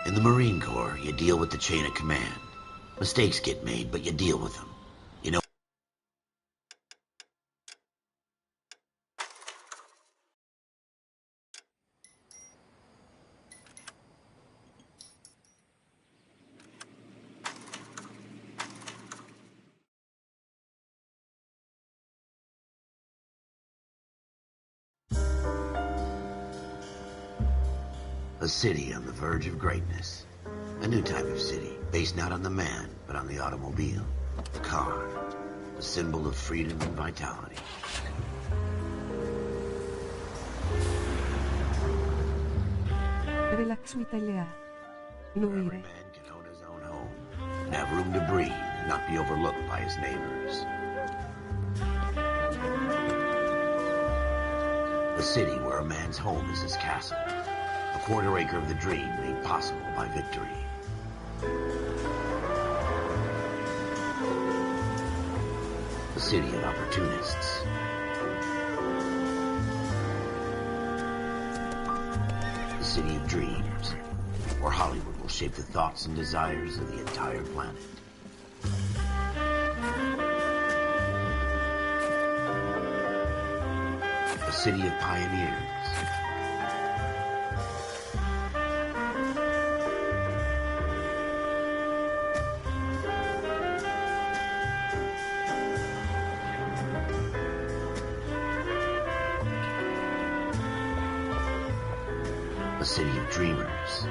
In the Marine Corps, you deal with the chain of command. Mistakes get made, but you deal with them. You know, a city on the verge of greatness. A new type of city, based not on the man, but on the automobile. The car. A symbol of freedom and vitality. Relax Italia. Every man can own his own home, and have room to breathe and not be overlooked by his neighbors. A city where a man's home is his castle. A quarter acre of the dream made possible by victory. A city of opportunists. A city of dreams, where Hollywood will shape the thoughts and desires of the entire planet. A city of pioneers. A city of dreamers.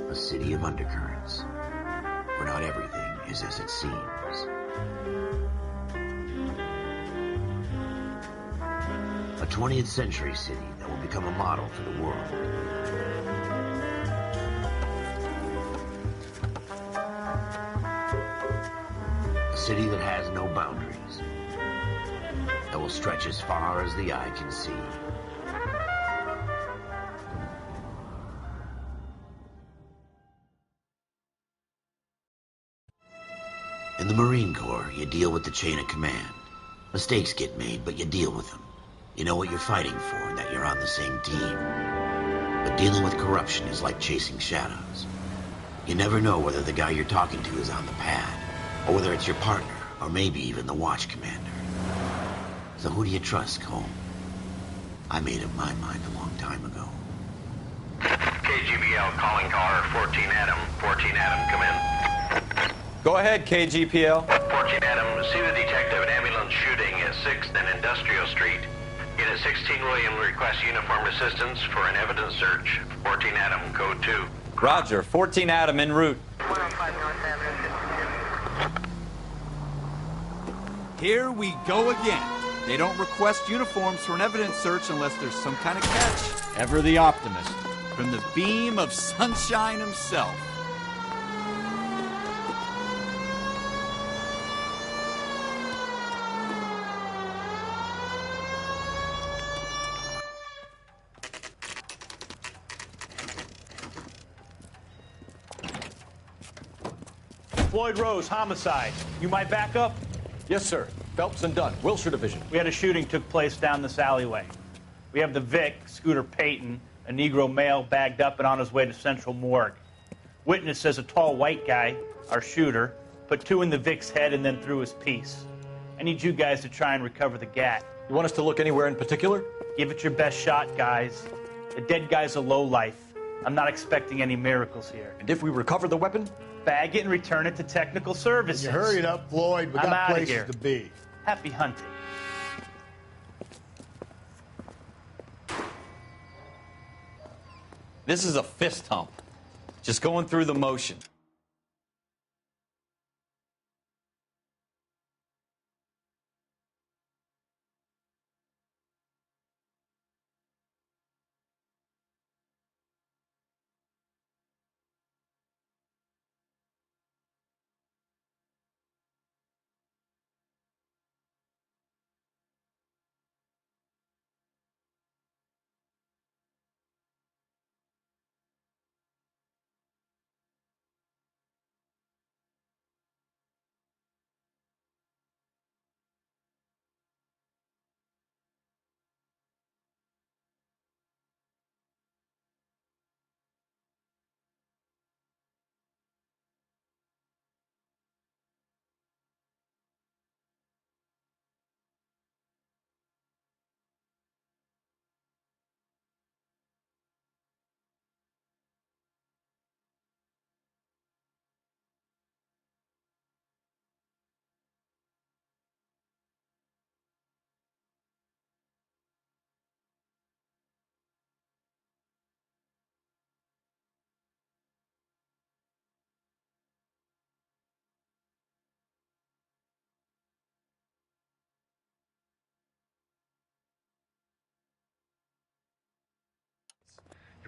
A city of undercurrents, where not everything is as it seems. A 20th century city that will become a model for the world. A city that has no boundaries, that will stretch as far as the eye can see. In the Marine Corps, you deal with the chain of command. Mistakes get made, but you deal with them. You know what you're fighting for and that you're on the same team. But dealing with corruption is like chasing shadows. You never know whether the guy you're talking to is on the pad, or whether it's your partner, or maybe even the watch commander. So who do you trust, Cole? I made up my mind a long time ago. KGBL calling caller 14 Adam. 14 Adam, come in. Go ahead, KGPL. 14 Adam, see the detective at ambulance shooting at 6th and Industrial Street. Unit 16 William requests uniformed assistance for an evidence search. 14 Adam, code 2. Roger, 14 Adam en route. 105 North Avenue, 52. Here we go again. They don't request uniforms for an evidence search unless there's some kind of catch. Ever the optimist. From the beam of sunshine himself. Floyd Rose, homicide. You might back up? Yes, sir. Phelps and Dunn, Wilshire Division. We had a shooting took place down this alleyway. We have the Vic, Scooter Payton, a Negro male bagged up and on his way to Central Morgue. Witness says a tall white guy, our shooter, put 2 in the Vic's head and then threw his piece. I need you guys to try and recover the gat. You want us to look anywhere in particular? Give it your best shot, guys. The dead guy's a lowlife. I'm not expecting any miracles here. And if we recover the weapon? Bag it and return it to technical services. You hurry it up, Floyd. We I'm got outta places here. to be. Happy hunting. This is a fist hump. Just going through the motion.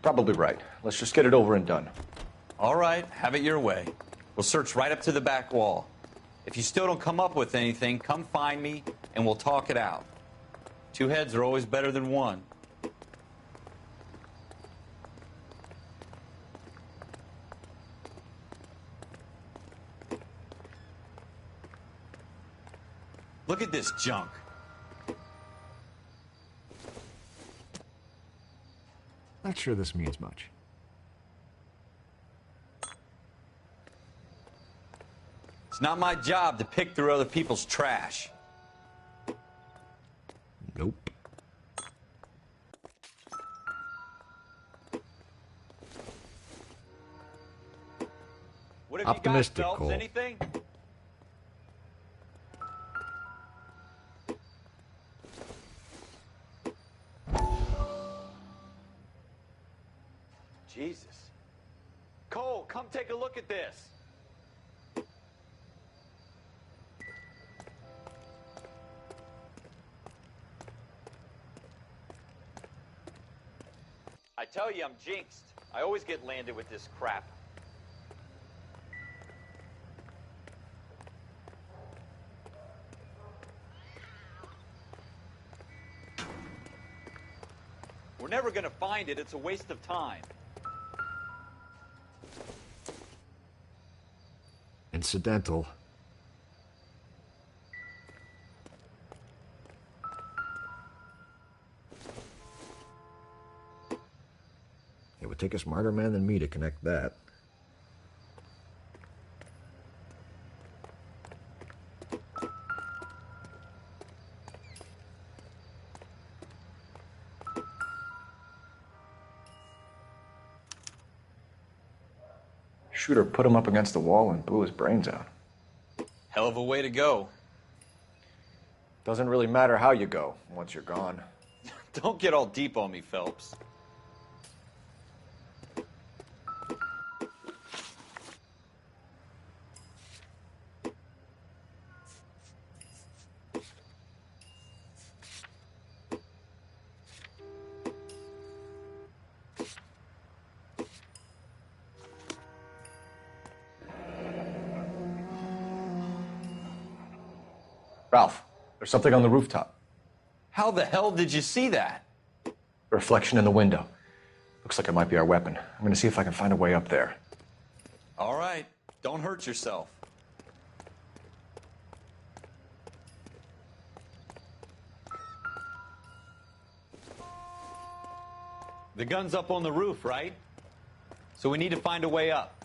You're probably right. Let's just get it over and done. All right, have it your way. We'll search right up to the back wall. If you still don't come up with anything, come find me, and we'll talk it out. Two heads are always better than one. Look at this junk. Not sure this means much. It's not my job to pick through other people's trash. Nope. What have Optimistic, you got, Phelps? Cole. Anything? Jesus. Cole, come take a look at this. I tell you, I'm jinxed. I always get landed with this crap. We're never gonna find it. It's a waste of time. Incidental. It would take a smarter man than me to connect that. Shooter put him up against the wall and blew his brains out. Hell of a way to go. Doesn't really matter how you go once you're gone. Don't get all deep on me, Phelps. Ralph, there's something on the rooftop. How the hell did you see that? A reflection in the window. Looks like it might be our weapon. I'm gonna see if I can find a way up there. All right, don't hurt yourself. The gun's up on the roof, right? So we need to find a way up.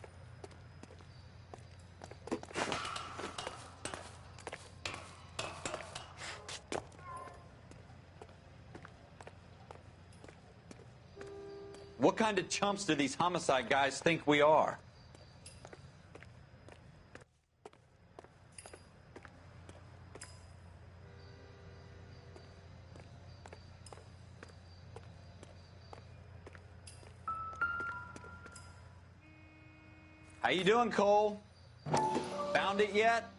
What kind of chumps do these homicide guys think we are? How you doing, Cole? Found it yet?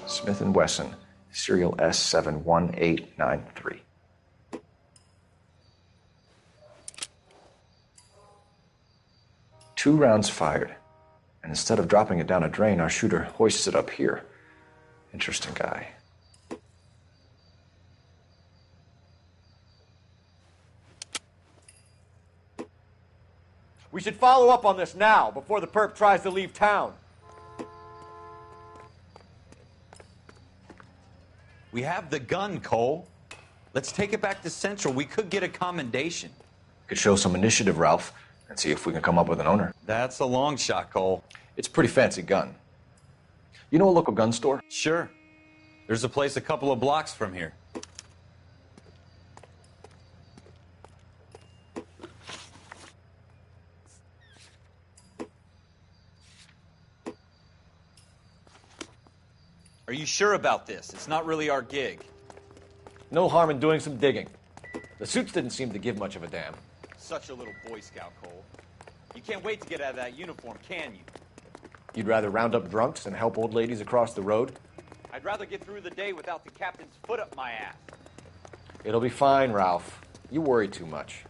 Smith & Wesson, serial S71893. Two rounds fired, and instead of dropping it down a drain, our shooter hoists it up here. Interesting guy. We should follow up on this now, before the perp tries to leave town. We have the gun, Cole. Let's take it back to Central. We could get a commendation. Could show some initiative, Ralph, and see if we can come up with an owner. That's a long shot, Cole. It's a pretty fancy gun. You know a local gun store? Sure. There's a place a couple of blocks from here. Are you sure about this? It's not really our gig. No harm in doing some digging. The suits didn't seem to give much of a damn. Such a little Boy Scout, Cole. You can't wait to get out of that uniform, can you? You'd rather round up drunks and help old ladies across the road? I'd rather get through the day without the captain's foot up my ass. It'll be fine, Ralph. You worry too much.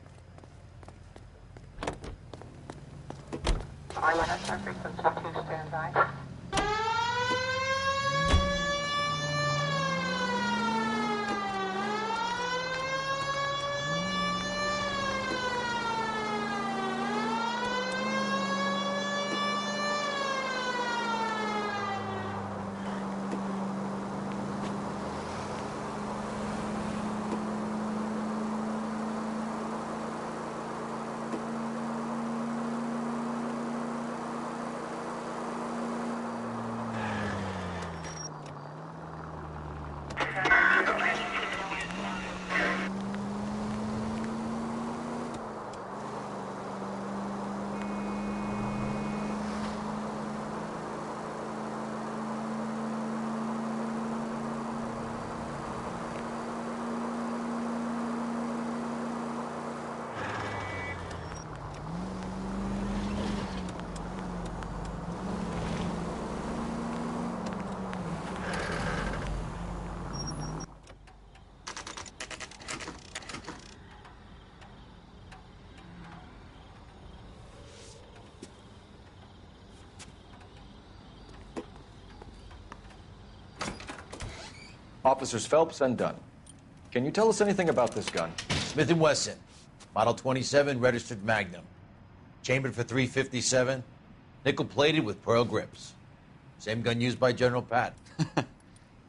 INSR frequency 2, stand by. Officers Phelps and Dunn. Can you tell us anything about this gun? Smith & Wesson, Model 27, registered Magnum. Chambered for .357, nickel-plated with pearl grips. Same gun used by General Pat.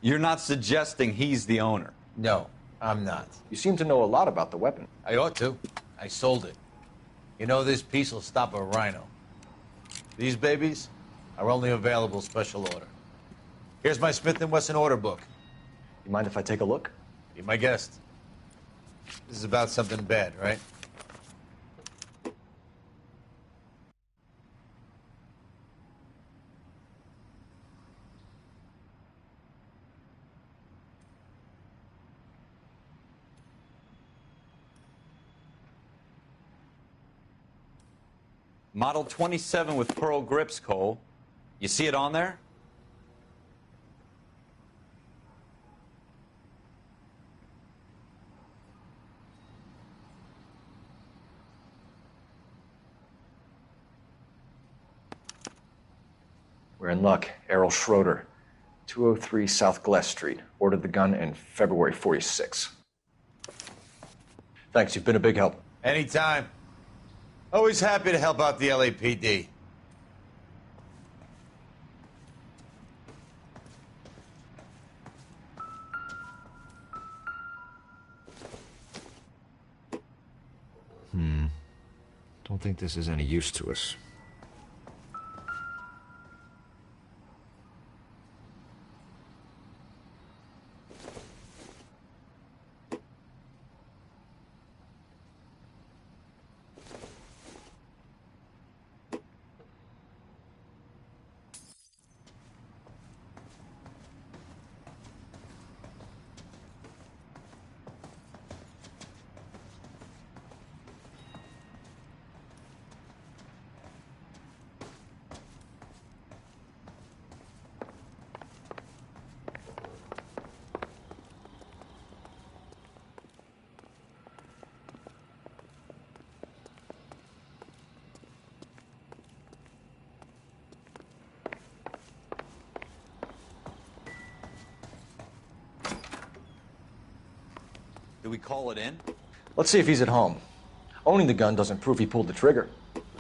You're not suggesting he's the owner? No, I'm not. You seem to know a lot about the weapon. I ought to. I sold it. You know, this piece will stop a rhino. These babies are only available special order. Here's my Smith & Wesson order book. You mind if I take a look? Be my guest. This is about something bad, right? Model 27 with pearl grips, Cole. You see it on there? We're in luck. Errol Schroeder, 203 South Glass Street. Ordered the gun in February '46. Thanks, you've been a big help. Anytime. Always happy to help out the LAPD. Don't think this is any use to us. Do we call it in? Let's see if he's at home. Owning the gun doesn't prove he pulled the trigger.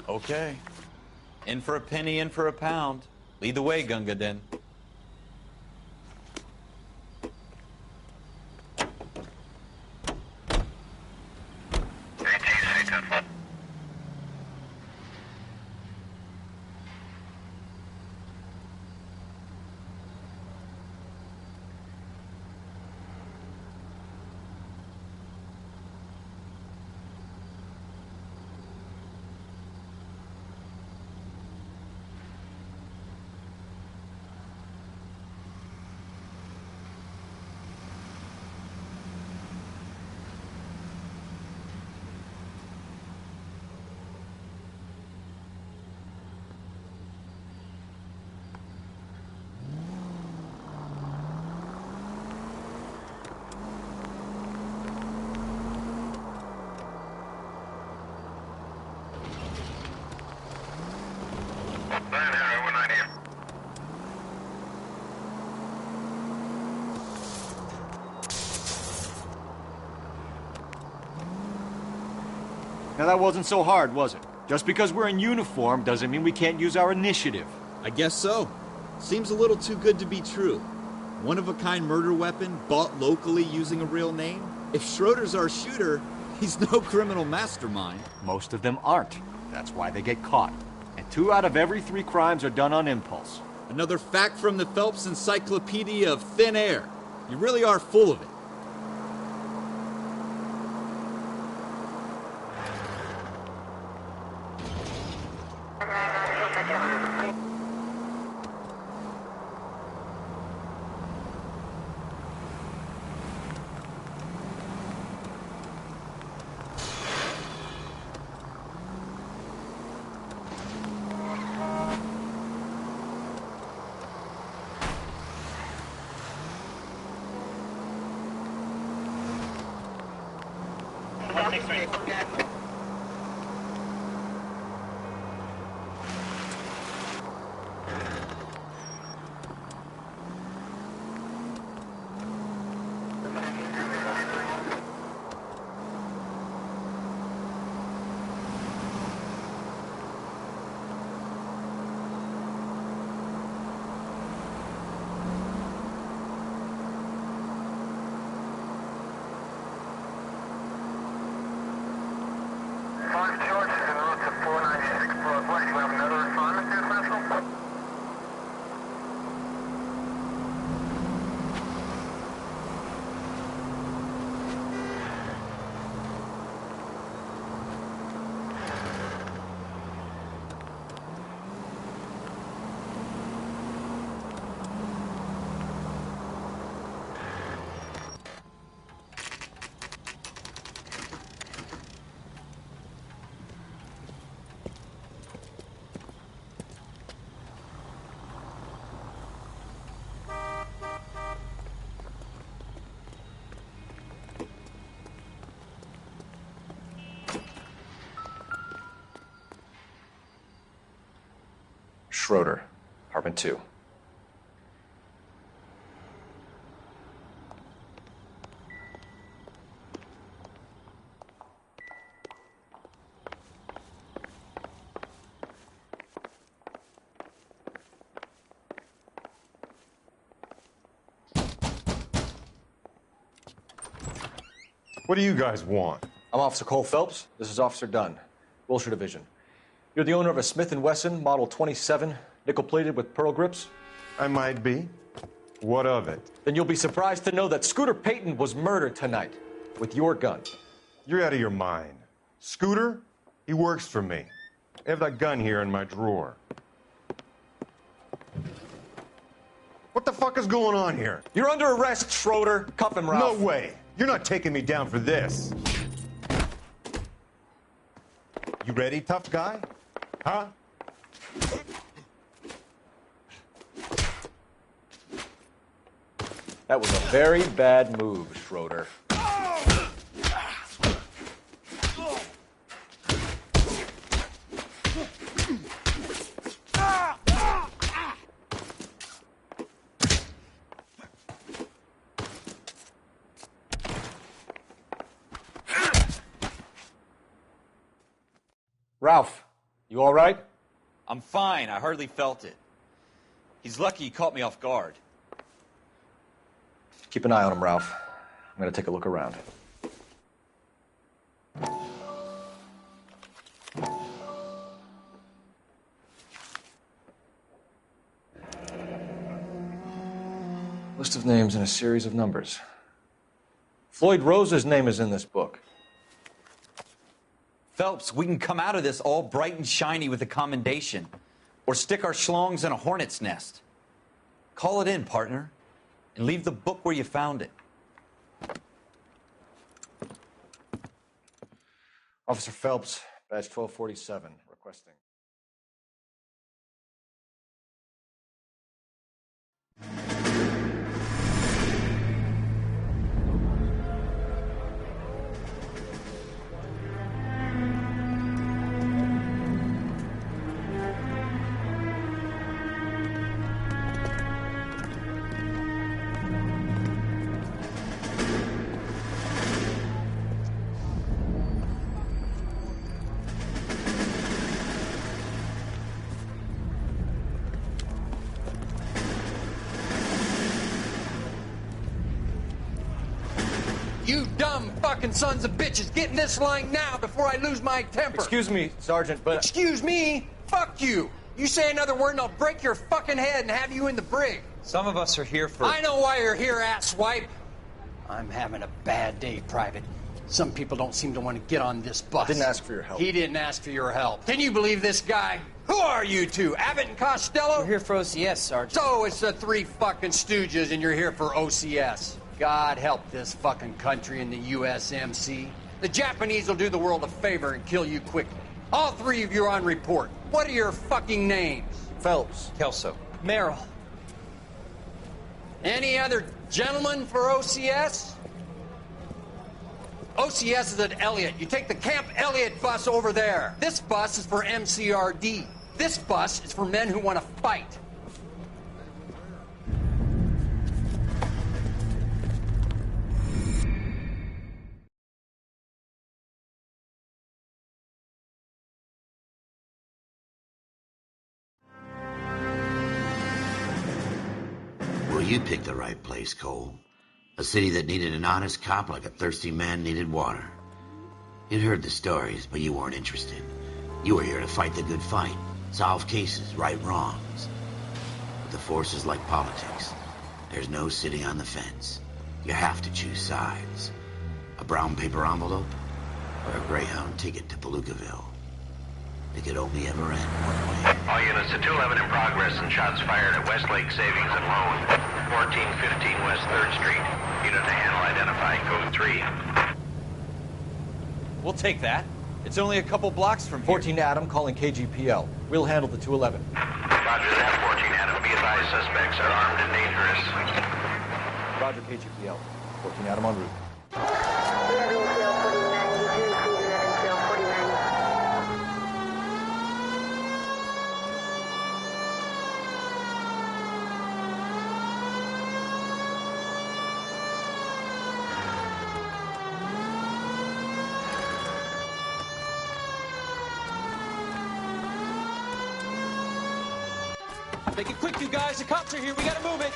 Okay. In for a penny, in for a pound. Lead the way, Gunga Din. Now that wasn't so hard, was it? Just because we're in uniform doesn't mean we can't use our initiative. I guess so. Seems a little too good to be true. One-of-a-kind murder weapon bought locally using a real name? If Schroeder's our shooter, he's no criminal mastermind. Most of them aren't. That's why they get caught. And 2 out of every 3 crimes are done on impulse. Another fact from the Phelps Encyclopedia of Thin Air. You really are full of it. Schroeder, apartment 2. What do you guys want? I'm Officer Cole Phelps. This is Officer Dunn, Wilshire Division. You're the owner of a Smith & Wesson Model 27, nickel-plated with pearl grips? I might be. What of it? Then you'll be surprised to know that Scooter Payton was murdered tonight with your gun. You're out of your mind. Scooter? He works for me. I have that gun here in my drawer. What the fuck is going on here? You're under arrest, Schroeder. Cuff him, Ralph. No way. You're not taking me down for this. You ready, tough guy? Huh? That was a very bad move, Schroeder. Ralph, you all right? I'm fine. I hardly felt it. He's lucky he caught me off guard. Keep an eye on him, Ralph. I'm going to take a look around. List of names and a series of numbers. Floyd Rose's name is in this book. Phelps, we can come out of this all bright and shiny with a commendation. Or stick our schlongs in a hornet's nest. Call it in, partner. And leave the book where you found it. Officer Phelps, badge 1247, requesting. You dumb fucking sons of bitches, get in this line now before I lose my temper. Excuse me, Sergeant, but... Excuse me? Fuck you. You say another word and I'll break your fucking head and have you in the brig. Some of us are here for... I know why you're here, asswipe. I'm having a bad day, Private. Some people don't seem to want to get on this bus. I didn't ask for your help. He didn't ask for your help. Can you believe this guy? Who are you two? Abbott and Costello? We're here for OCS, Sergeant. So it's the three fucking stooges and you're here for OCS. God help this fucking country and the USMC. The Japanese will do the world a favor and kill you quickly. All three of you are on report. What are your fucking names? Phelps. Kelso. Merrill. Any other gentlemen for OCS? OCS is at Elliott. You take the Camp Elliott bus over there. This bus is for MCRD. This bus is for men who want to fight. Well, you picked the right place, Cole. A city that needed an honest cop like a thirsty man needed water. You'd heard the stories, but you weren't interested. You were here to fight the good fight, solve cases, right wrongs. But the force is like politics. There's no sitting on the fence. You have to choose sides. A brown paper envelope or a Greyhound ticket to Palookaville. It could only ever end one way. All units to 211 in progress and shots fired at Westlake Savings and Loan, 1415 West 3rd Street. Unit to handle identifying code 3. We'll take that. It's only a couple blocks from here. 14 Adam calling KGPL. We'll handle the 211. Roger that, 14 Adam. Be advised, suspects are armed and dangerous. Roger, KGPL. 14 Adam en route. Make it quick, you guys. The cops are here. We gotta move it.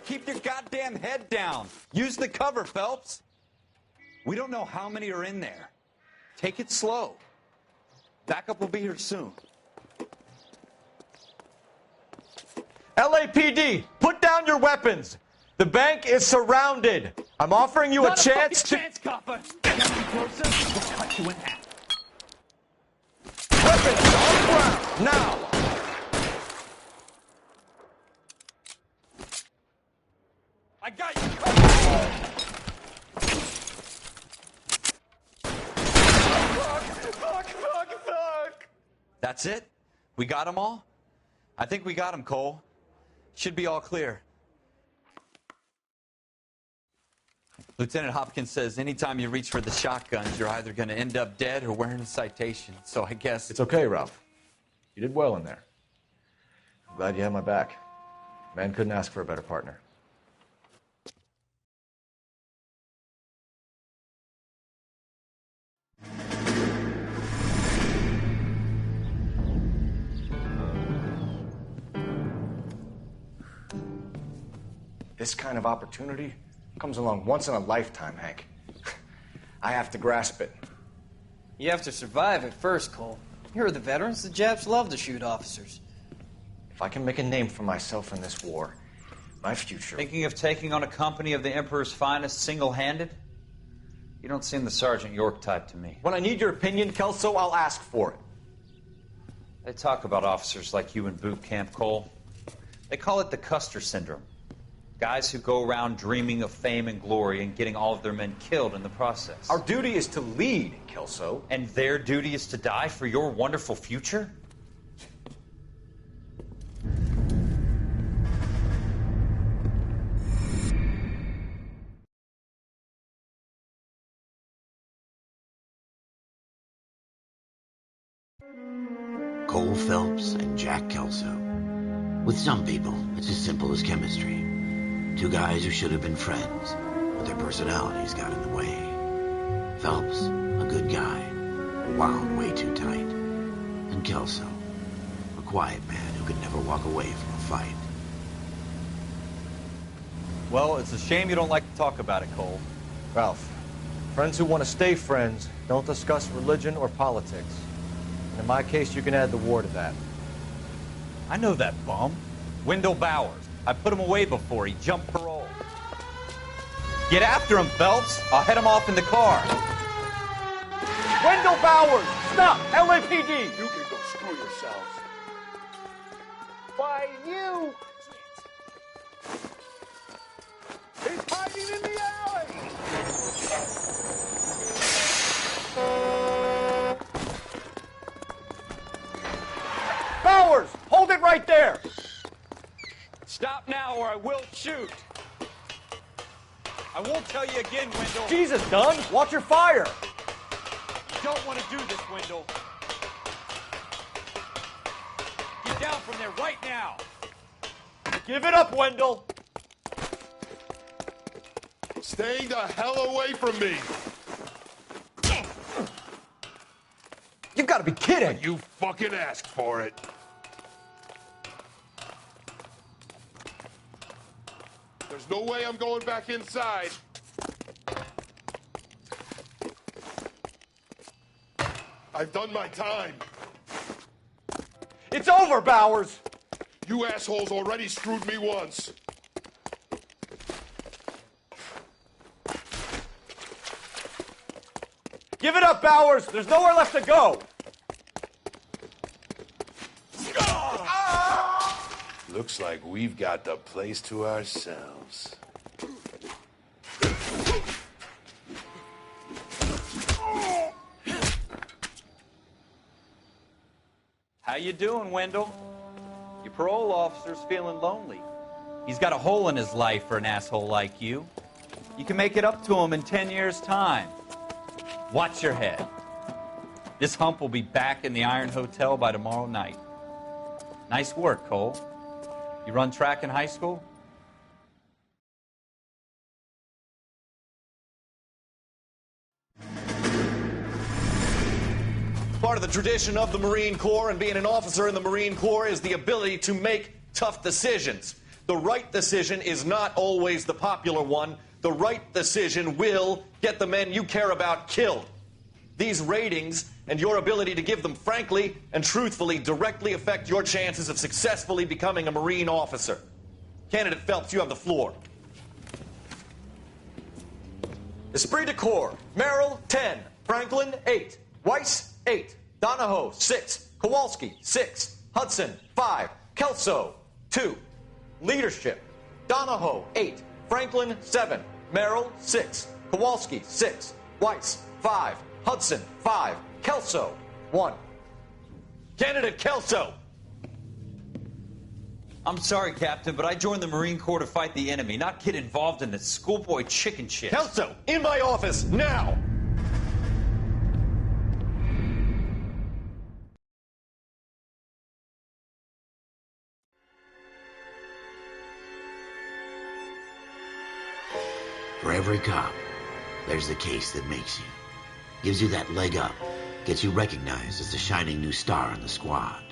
Keep your goddamn head down. Use the cover, Phelps. We don't know how many are in there. Take it slow. Backup will be here soon. LAPD, put down your weapons. The bank is surrounded. I'm offering you a chance to... chance, copper. Get closer, we'll cut you in half. Weapons on the ground, now. I got you. Fuck. That's it? We got them all? I think we got them, Cole. Should be all clear. Lieutenant Hopkins says anytime you reach for the shotguns, you're either going to end up dead or wearing a citation. So I guess... It's okay, Ralph. You did well in there. I'm glad you had my back. Man couldn't ask for a better partner. This kind of opportunity comes along once in a lifetime, Hank. I have to grasp it. You have to survive it first, Cole. Here are the veterans. The Japs love to shoot officers. If I can make a name for myself in this war, My future. Thinking of taking on a company of the Emperor's finest single-handed? You don't seem the Sergeant York type to me. When I need your opinion, Kelso, I'll ask for it. They talk about officers like you in boot camp, Cole. They call it the Custer syndrome. Guys who go around dreaming of fame and glory and getting all of their men killed in the process. Our duty is to lead, Kelso. And their duty is to die for your wonderful future? Cole Phelps and Jack Kelso. With some people, it's as simple as chemistry. Two guys who should have been friends, but their personalities got in the way. Phelps, a good guy, wound way too tight. And Kelso, a quiet man who could never walk away from a fight. Well, it's a shame you don't like to talk about it, Cole. Ralph, friends who want to stay friends don't discuss religion or politics. And in my case, you can add the war to that. I know that bum. Wendell Bowers. I put him away before. He jumped parole. Get after him, Phelps. I'll head him off in the car. Wendell Bowers! Stop! LAPD! You can go screw yourselves. Why, you... He's hiding in the alley! Bowers! Hold it right there! Stop now or I will shoot. I won't tell you again, Wendell. Jesus, Dunn! Watch your fire! You don't want to do this, Wendell. Get down from there right now. Give it up, Wendell! Stay the hell away from me! You've got to be kidding! You fucking asked for it. There's no way I'm going back inside. I've done my time. It's over, Bowers! You assholes already screwed me once. Give it up, Bowers! There's nowhere left to go! Looks like we've got the place to ourselves. How you doing, Wendell? Your parole officer's feeling lonely. He's got a hole in his life for an asshole like you. You can make it up to him in 10 years' time. Watch your head. This hump will be back in the Iron Hotel by tomorrow night. Nice work, Cole. You run track in high school? Part of the tradition of the Marine Corps and being an officer in the Marine Corps is the ability to make tough decisions. The right decision is not always the popular one. The right decision will get the men you care about killed. These ratings and your ability to give them frankly and truthfully directly affect your chances of successfully becoming a Marine officer. Candidate Phelps, you have the floor. Esprit de Corps, Merrill, 10. Franklin, 8. Weiss, 8. Donahoe, 6. Kowalski, 6. Hudson, 5. Kelso, 2. Leadership, Donahoe, 8. Franklin, 7. Merrill, 6. Kowalski, 6. Weiss, 5. Hudson, 5. Kelso, 1. Candidate Kelso. I'm sorry, Captain, but I joined the Marine Corps to fight the enemy, not get involved in this schoolboy chicken shit. Kelso, in my office, now! For every cop, there's the case that makes you. Gives you that leg up, gets you recognized as the shining new star in the squad.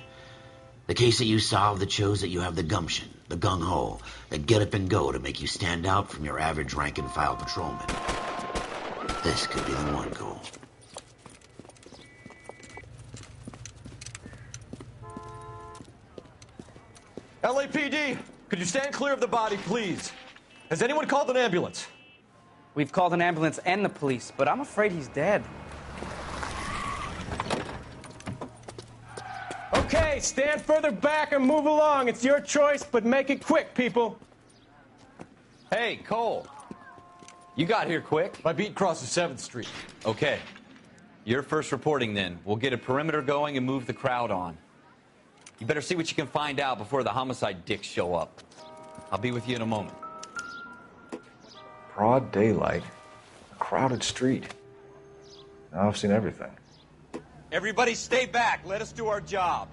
The case that you solve that shows that you have the gumption, the gung-ho, that get up and go to make you stand out from your average rank-and-file patrolman. This could be the one, Cole. LAPD, Could you stand clear of the body, please? Has anyone called an ambulance? We've called an ambulance and the police, but I'm afraid he's dead. Okay, stand further back and move along. It's your choice, but make it quick, people. Hey, Cole. You got here quick. My beat crosses 7th Street. Okay. You're first reporting then. We'll get a perimeter going and move the crowd on. You better see what you can find out before the homicide dicks show up. I'll be with you in a moment. Broad daylight. A crowded street. Now I've seen everything. Everybody stay back. Let us do our job.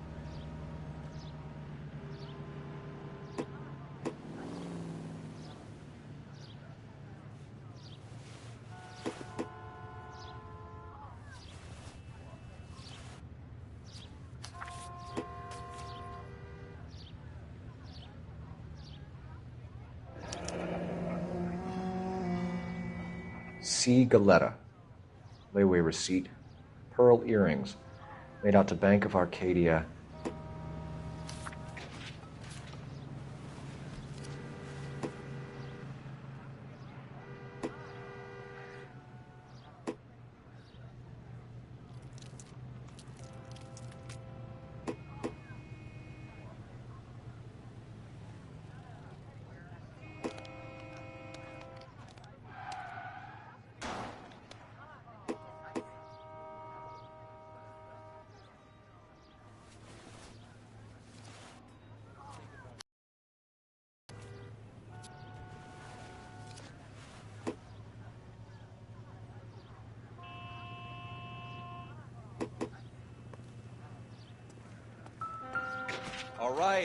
C. Galetta. Layaway receipt. Pearl earrings. Made out to Bank of Arcadia.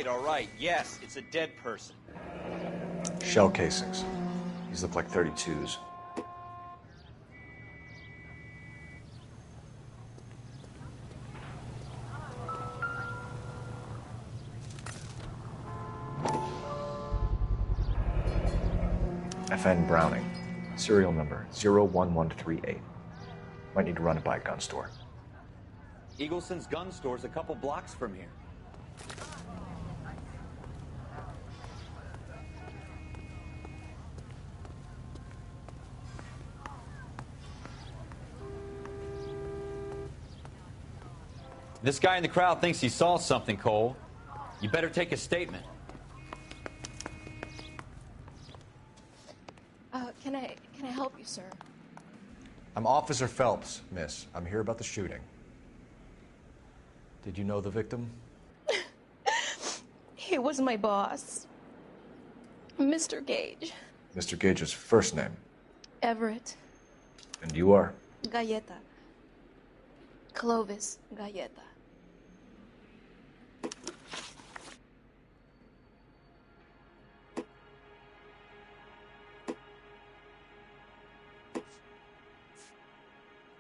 All right. Yes, it's a dead person. Shell casings. These look like 32s. FN Browning. Serial number 01138. Might need to run it by a gun store. Eagleson's gun store's a couple blocks from here. This guy in the crowd thinks he saw something, Cole. You better take a statement. Can I help you, sir? I'm Officer Phelps, miss. I'm here about the shooting. Did you know the victim? He was my boss, Mr. Gage. Mr. Gage's first name. Everett. And you are? Galleta. Clovis Galleta.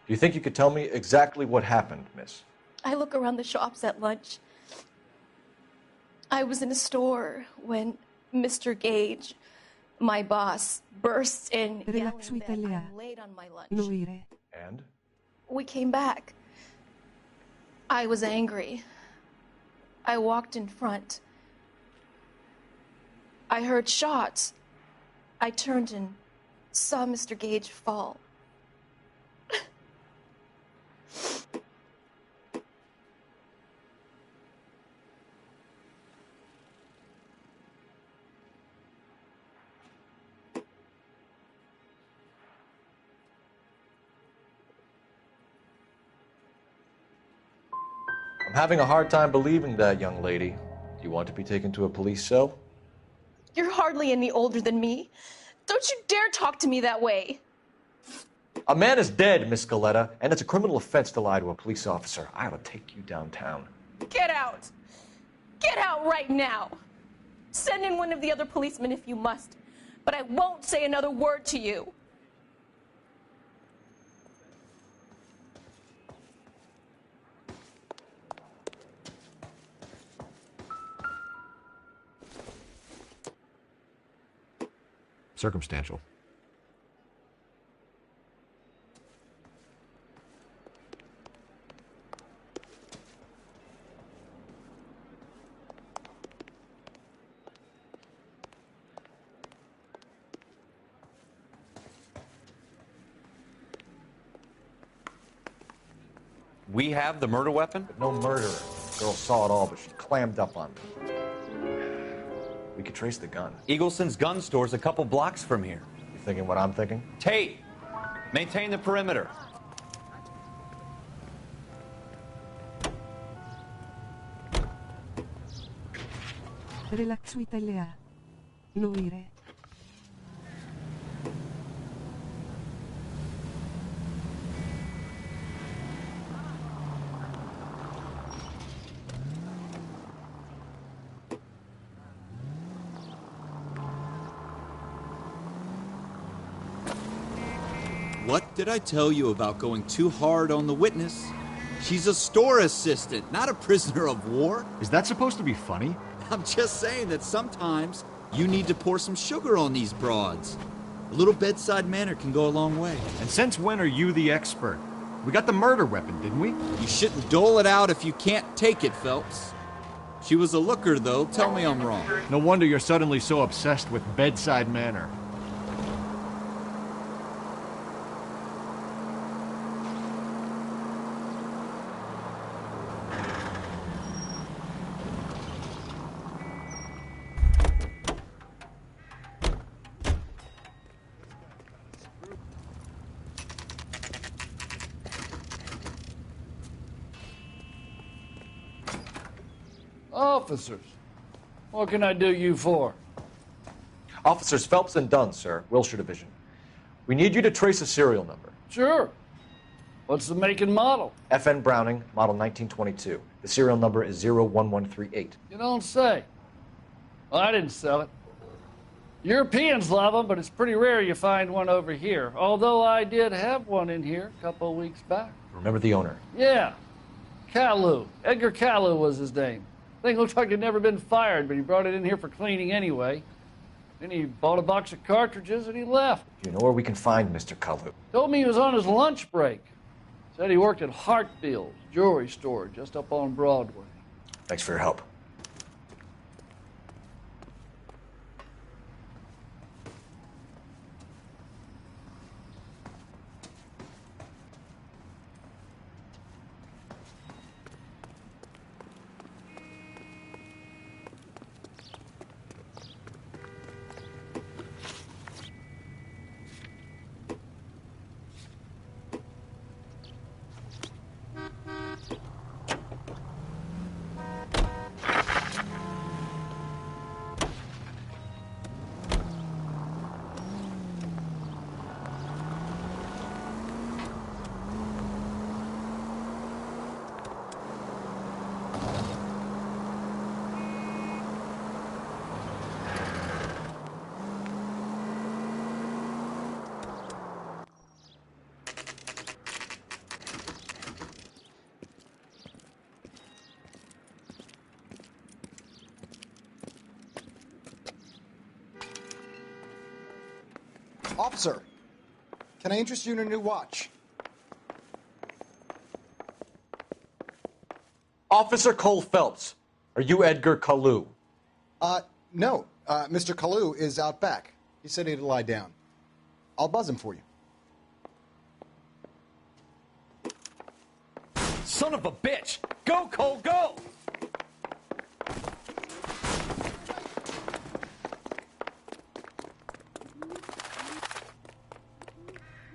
Do you think you could tell me exactly what happened, miss? I look around the shops at lunch. I was in a store when Mr. Gage, my boss, bursts in yelling that I'm late on my lunch. And? We came back. I was angry. I walked in front. I heard shots. I turned and saw Mr. Gage fall. I'm having a hard time believing that, young lady. Do you want to be taken to a police cell? You're hardly any older than me. Don't you dare talk to me that way. A man is dead, Miss Galetta, and it's a criminal offense to lie to a police officer. I ought to take you downtown. Get out. Get out right now. Send in one of the other policemen if you must, but I won't say another word to you. Circumstantial. We have the murder weapon? But no murderer. The girl saw it all, but she clammed up on me. We could trace the gun. Eagleson's gun store's a couple blocks from here. You thinking what I'm thinking? Tate, maintain the perimeter. Relax Italia. Noire. What did I tell you about going too hard on the witness? She's a store assistant, not a prisoner of war. Is that supposed to be funny? I'm just saying that sometimes you need to pour some sugar on these broads. A little bedside manner can go a long way. And since when are you the expert? We got the murder weapon, didn't we? You shouldn't dole it out if you can't take it, Phelps. She was a looker, though. Tell me I'm wrong. No wonder you're suddenly so obsessed with bedside manner. Officers, what can I do you for? Officers Phelps and Dunn, sir, Wilshire Division. We need you to trace a serial number. Sure. What's the make and model? FN Browning, model 1922. The serial number is 01138. You don't say. Well, I didn't sell it. Europeans love them, but it's pretty rare you find one over here. Although I did have one in here a couple of weeks back. Remember the owner? Yeah. Caillou. Edgar Caillou was his name. Thing looked like he'd never been fired, but he brought it in here for cleaning anyway. Then he bought a box of cartridges and he left. You know where we can find Mr. Caillou? Told me he was on his lunch break. Said he worked at Hartfield's jewelry store just up on Broadway. Thanks for your help. Officer, can I interest you in a new watch? Officer Cole Phelps, are you Edgar Caillou? No. Mr. Caillou is out back. He said he'd lie down. I'll buzz him for you. Son of a bitch! Go, Cole, go!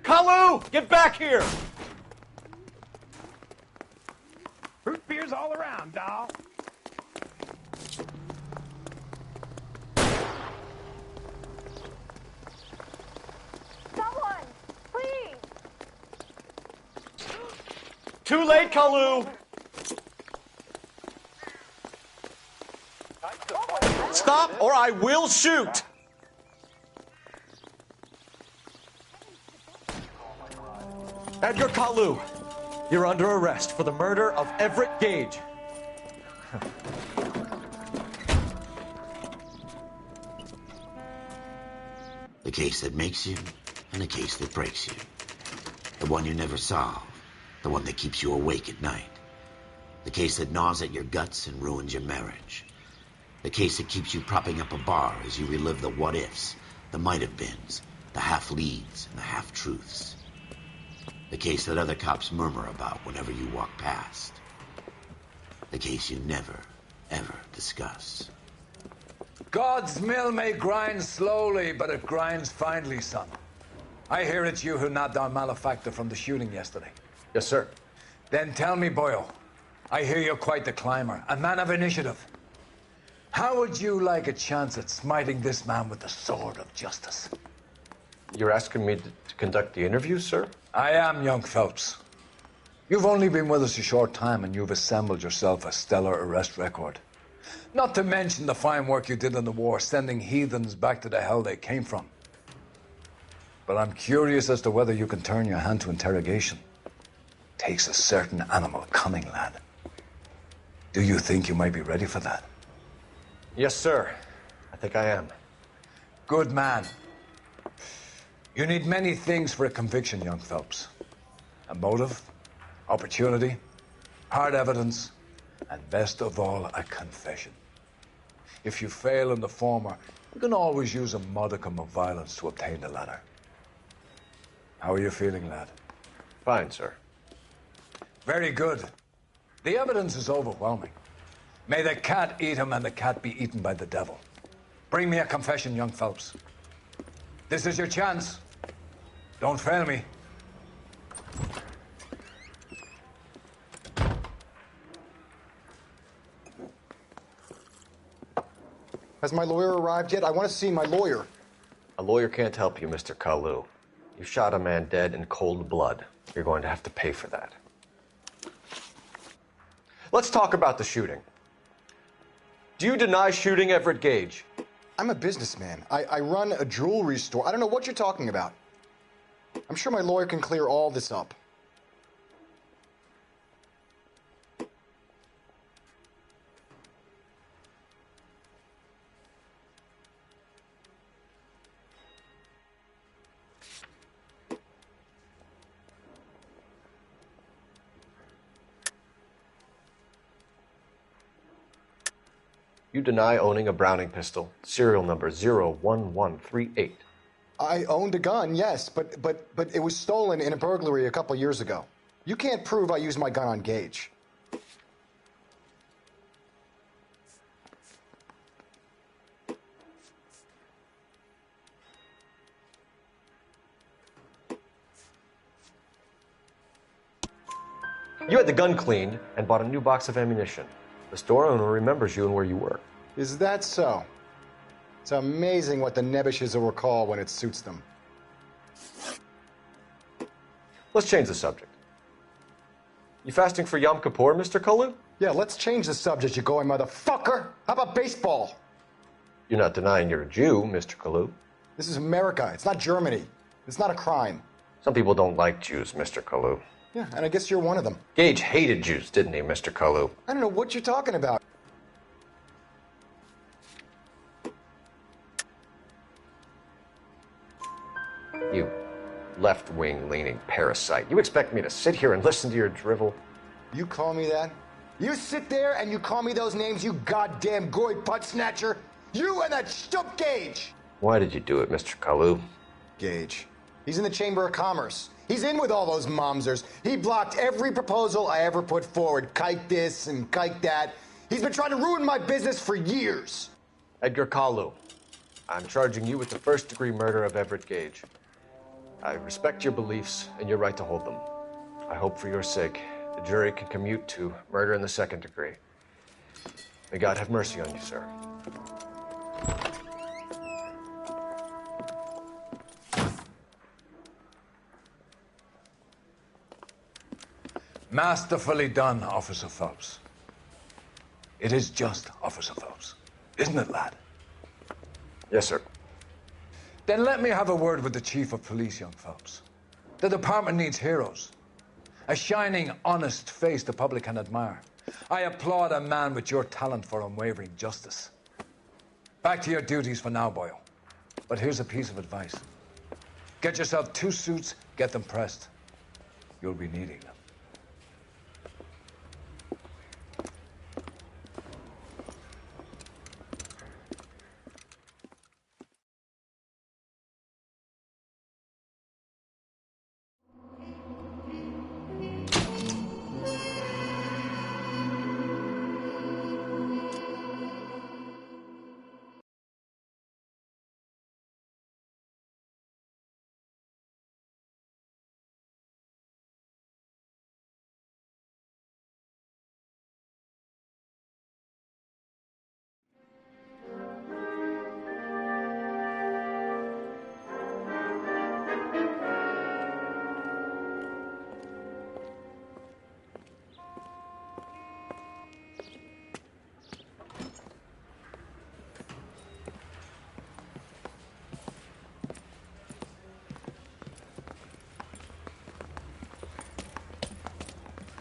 Caillou! Get back here! Root beers all around, doll. Someone, please. Too late, Caillou! Stop or I will shoot! Edgar Caillou, you're under arrest for the murder of Everett Gage. The case that makes you and the case that breaks you. The one you never solve. The one that keeps you awake at night. The case that gnaws at your guts and ruins your marriage. The case that keeps you propping up a bar as you relive the what-ifs, the might-have-beens, the half-leads, and the half-truths. The The case that other cops murmur about whenever you walk past. The case you never, ever discuss. God's mill may grind slowly, but it grinds finely, son. I hear it's you who nabbed our malefactor from the shooting yesterday. Yes, sir. Then tell me, Boyle, I hear you're quite the climber, a man of initiative. How would you like a chance at smiting this man with the sword of justice? You're asking me to conduct the interview, sir? I am, young Phelps. You've only been with us a short time and you've assembled yourself a stellar arrest record. Not to mention the fine work you did in the war, sending heathens back to the hell they came from. But I'm curious as to whether you can turn your hand to interrogation. Takes a certain animal cunning, lad. Do you think you might be ready for that? Yes, sir. I think I am. Good man. You need many things for a conviction, young Phelps. A motive, opportunity, hard evidence, and best of all, a confession. If you fail in the former, you can always use a modicum of violence to obtain the latter. How are you feeling, lad? Fine, sir. Very good. The evidence is overwhelming. May the cat eat him and the cat be eaten by the devil. Bring me a confession, young Phelps. This is your chance. Don't fail me. Has my lawyer arrived yet? I want to see my lawyer. A lawyer can't help you, Mr. Kalu. You shot a man dead in cold blood. You're going to have to pay for that. Let's talk about the shooting. Do you deny shooting Everett Gage? I'm a businessman. I run a jewelry store. I don't know what you're talking about. I'm sure my lawyer can clear all this up. You deny owning a Browning pistol, serial number 01138. I owned a gun, yes, but it was stolen in a burglary a couple years ago. You can't prove I used my gun on Gage. You had the gun cleaned and bought a new box of ammunition. The store owner remembers you and where you work. Is that so? It's amazing what the Nebishes will recall when it suits them. Let's change the subject. You fasting for Yom Kippur, Mr. Kalu? Yeah, let's change the subject, you going motherfucker. How about baseball? You're not denying you're a Jew, Mr. Kalu. This is America. It's not Germany. It's not a crime. Some people don't like Jews, Mr. Kalu. Yeah, and I guess you're one of them. Gage hated Jews, didn't he, Mr. Kalu? I don't know what you're talking about. You left-wing leaning parasite. You expect me to sit here and listen to your drivel? You call me that? You sit there and you call me those names, you goddamn goy butt snatcher? You and that stump Gage! Why did you do it, Mr. Kalu? Gage. He's in the Chamber of Commerce. He's in with all those momsers. He blocked every proposal I ever put forward. Kike this and kike that. He's been trying to ruin my business for years. Edgar Kalu, I'm charging you with the first-degree murder of Everett Gage. I respect your beliefs and your right to hold them. I hope for your sake the jury can commute to murder in the second degree. May God have mercy on you, sir. Masterfully done, Officer Phelps. It is just Officer Phelps, isn't it, lad? Yes, sir. Then let me have a word with the Chief of Police, young Phelps. The department needs heroes. A shining, honest face the public can admire. I applaud a man with your talent for unwavering justice. Back to your duties for now, Boyle. But here's a piece of advice. Get yourself 2 suits, get them pressed. You'll be needing them.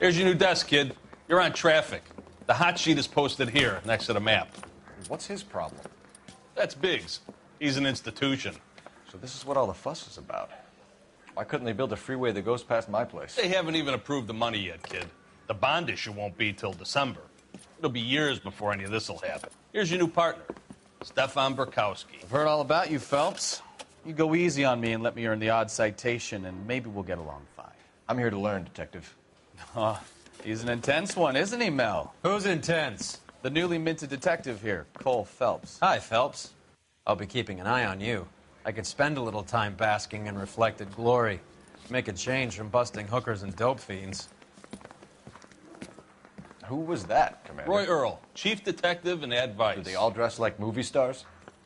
Here's your new desk, kid. You're on traffic. The hot sheet is posted here, next to the map. What's his problem? That's Biggs. He's an institution. So this is what all the fuss is about. Why couldn't they build a freeway that goes past my place? They haven't even approved the money yet, kid. The bond issue won't be till December. It'll be years before any of this will happen. Here's your new partner, Stefan Burkowski. I've heard all about you, Phelps. You go easy on me and let me earn the odd citation, and maybe we'll get along fine. I'm here to learn, Detective. Oh, he's an intense one, isn't he, Mel? Who's intense? The newly minted detective here, Cole Phelps. Hi, Phelps. I'll be keeping an eye on you. I could spend a little time basking in reflected glory. Make a change from busting hookers and dope fiends. Who was that, Commander? Roy Earl, chief detective and advice. Do they all dress like movie stars?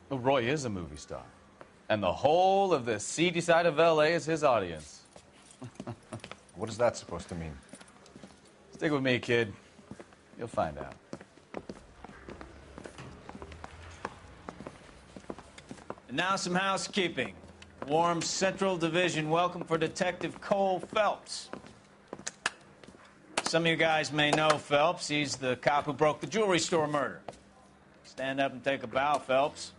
Well, Roy is a movie star. And the whole of the seedy side of L.A. is his audience. What is that supposed to mean? Stick with me, kid. You'll find out. And now some housekeeping. Warm Central Division welcome for Detective Cole Phelps. Some of you guys may know Phelps. He's the cop who broke the jewelry store murder. Stand up and take a bow, Phelps.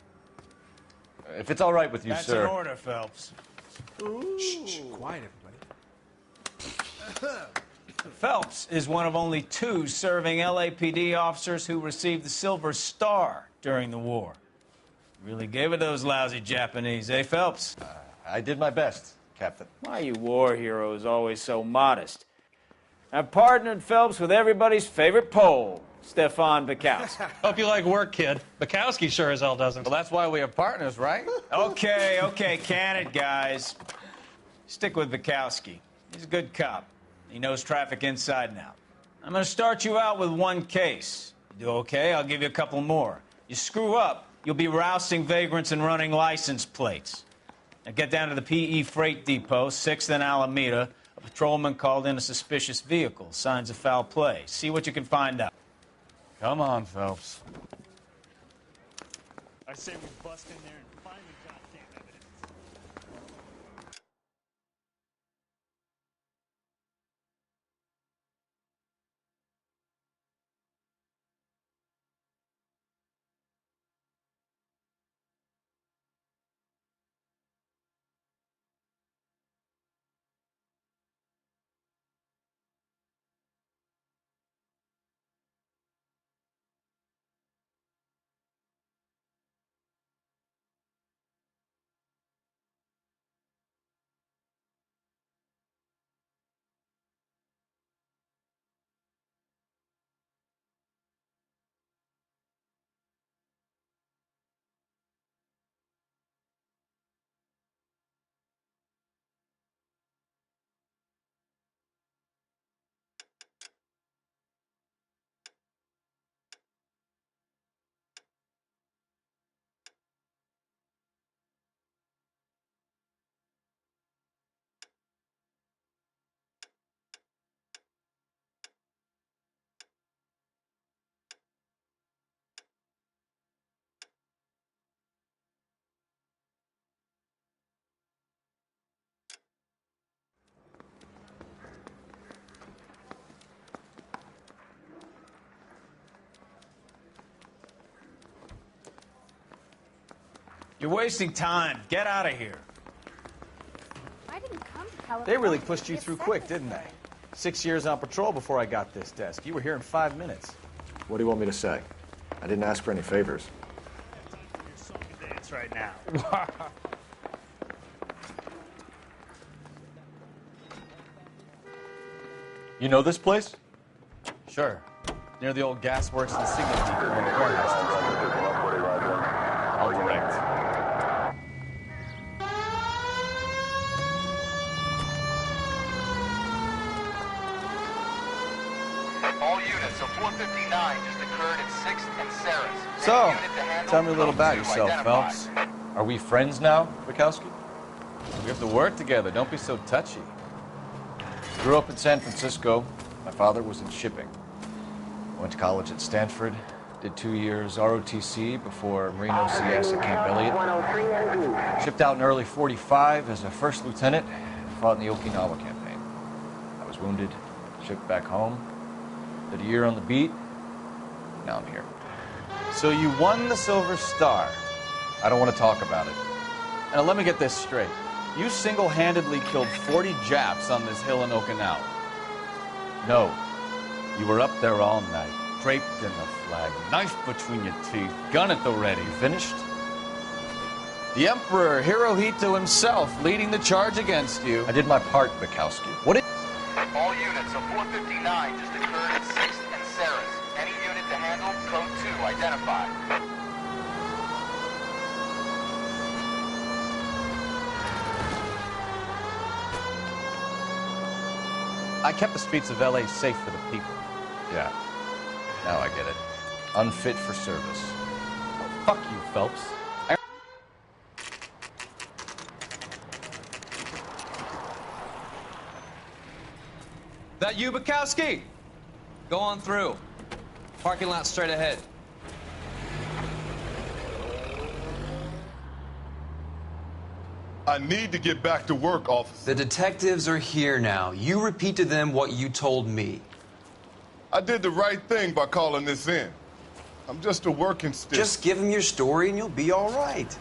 If it's all right with you, That's sir. That's an order, Phelps. Shh, quiet, everybody. Phelps is one of only 2 serving LAPD officers who received the Silver Star during the war. Really gave it those lousy Japanese, eh, Phelps? I did my best, Captain. Why you war heroes always so modest? I've partnered Phelps with everybody's favorite Pole, Stefan Burkowski. Hope you like work, kid. Bukowski sure as hell doesn't. Well, that's why we have partners, right? Okay, can it, guys. Stick with Bukowski. He's a good cop. He knows traffic inside and out. I'm going to start you out with 1 case. You do okay, I'll give you a couple more. You screw up, you'll be rousting vagrants and running license plates. Now get down to the PE Freight Depot, 6th and Alameda. A patrolman called in a suspicious vehicle. Signs of foul play. See what you can find out. Come on, Phelps. I say we bust in there and find the goddamn evidence. You're wasting time. Get out of here. I didn't come to California. They really pushed you through quick, didn't they? 6 years on patrol before I got this desk. You were here in 5 minutes. What do you want me to say? I didn't ask for any favors. You're song and dance right now. You know this place? Sure. Near the old gasworks and signal depot on the warehouse. I'll direct. All units, so 459 just occurred at 6th and Sarah's. So, tell me a little about yourself, Phelps. Are we friends now, Bukowski? We have to work together. Don't be so touchy. Grew up in San Francisco. My father was in shipping. Went to college at Stanford. Did 2 years ROTC before Marine OCS at Camp Elliott. Shipped out in early '45 as a first lieutenant and fought in the Okinawa campaign. I was wounded, Shipped back home. Did a year on the beat. Now I'm here. So you won the Silver Star. I don't want to talk about it. Now let me get this straight. You single-handedly killed 40 Japs on this hill in Okinawa. No. You were up there all night, draped in the flag, knife between your teeth, gun at the ready. You finished? The Emperor Hirohito himself leading the charge against you. I did my part, Bukowski. What did... All units of 459 just occurred at 6th and Sarah's. Any unit to handle, code 2, identify. I kept the streets of L.A. safe for the people. Yeah. Now I get it. Unfit for service. Fuck you, Phelps. That you, Bukowski? Go on through. Parking lot straight ahead. I need to get back to work, officer. The detectives are here now. You repeat to them what you told me. I did the right thing by calling this in. I'm just a working stiff. Just give them your story and you'll be all right.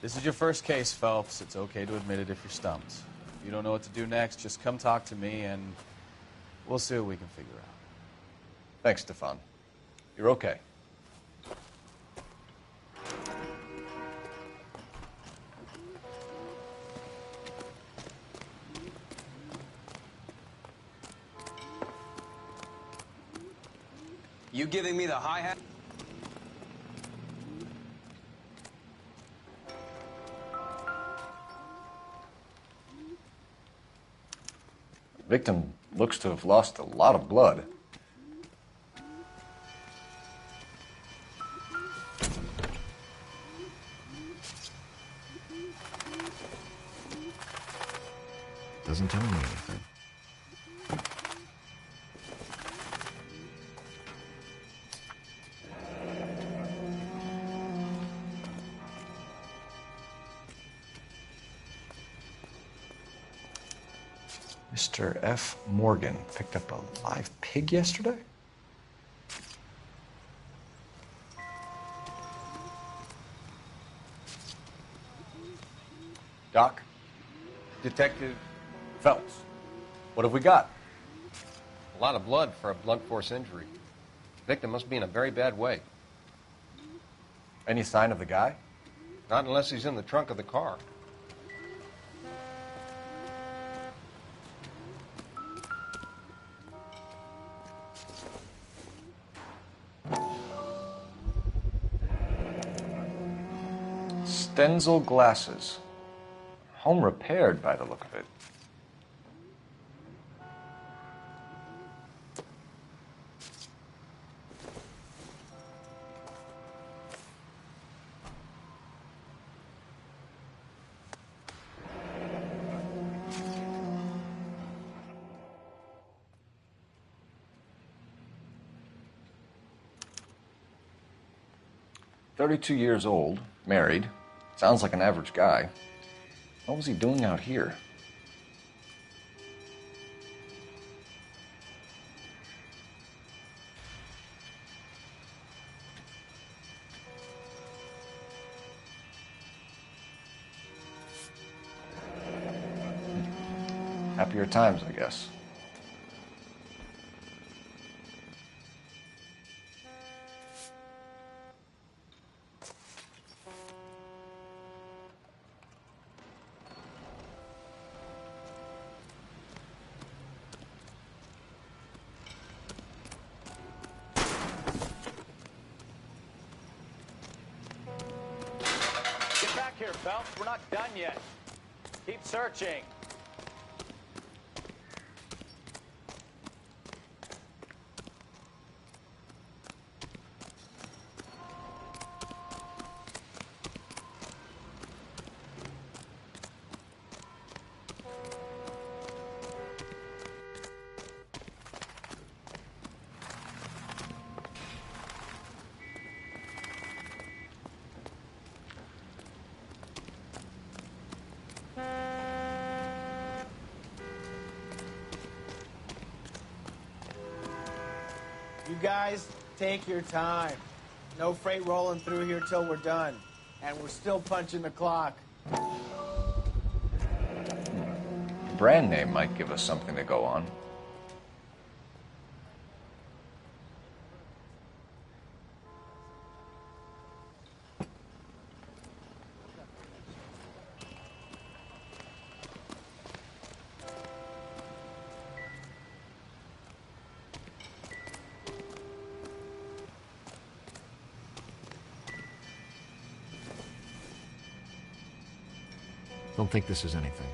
This is your first case, Phelps. It's okay to admit it if you're stumped. If you don't know what to do next, just come talk to me and we'll see what we can figure out. Thanks, Stefan. You're okay. You giving me the hi-hat? The victim looks to have lost a lot of blood. Doesn't tell me anything. Mr. F. Morgan picked up a live pig yesterday? Doc? Detective Phelps. What have we got? A lot of blood for a blunt force injury. The victim must be in a very bad way. Any sign of the guy? Not unless he's in the trunk of the car. Stenzel glasses. Home repaired by the look of it. "32 years old, married. Sounds like an average guy. What was he doing out here?" Happier times, I guess. Get back here, Phelps. We're not done yet. Keep searching. You guys, take your time. No freight rolling through here till we're done. And we're still punching the clock. Brand name might give us something to go on. Don't think this is anything.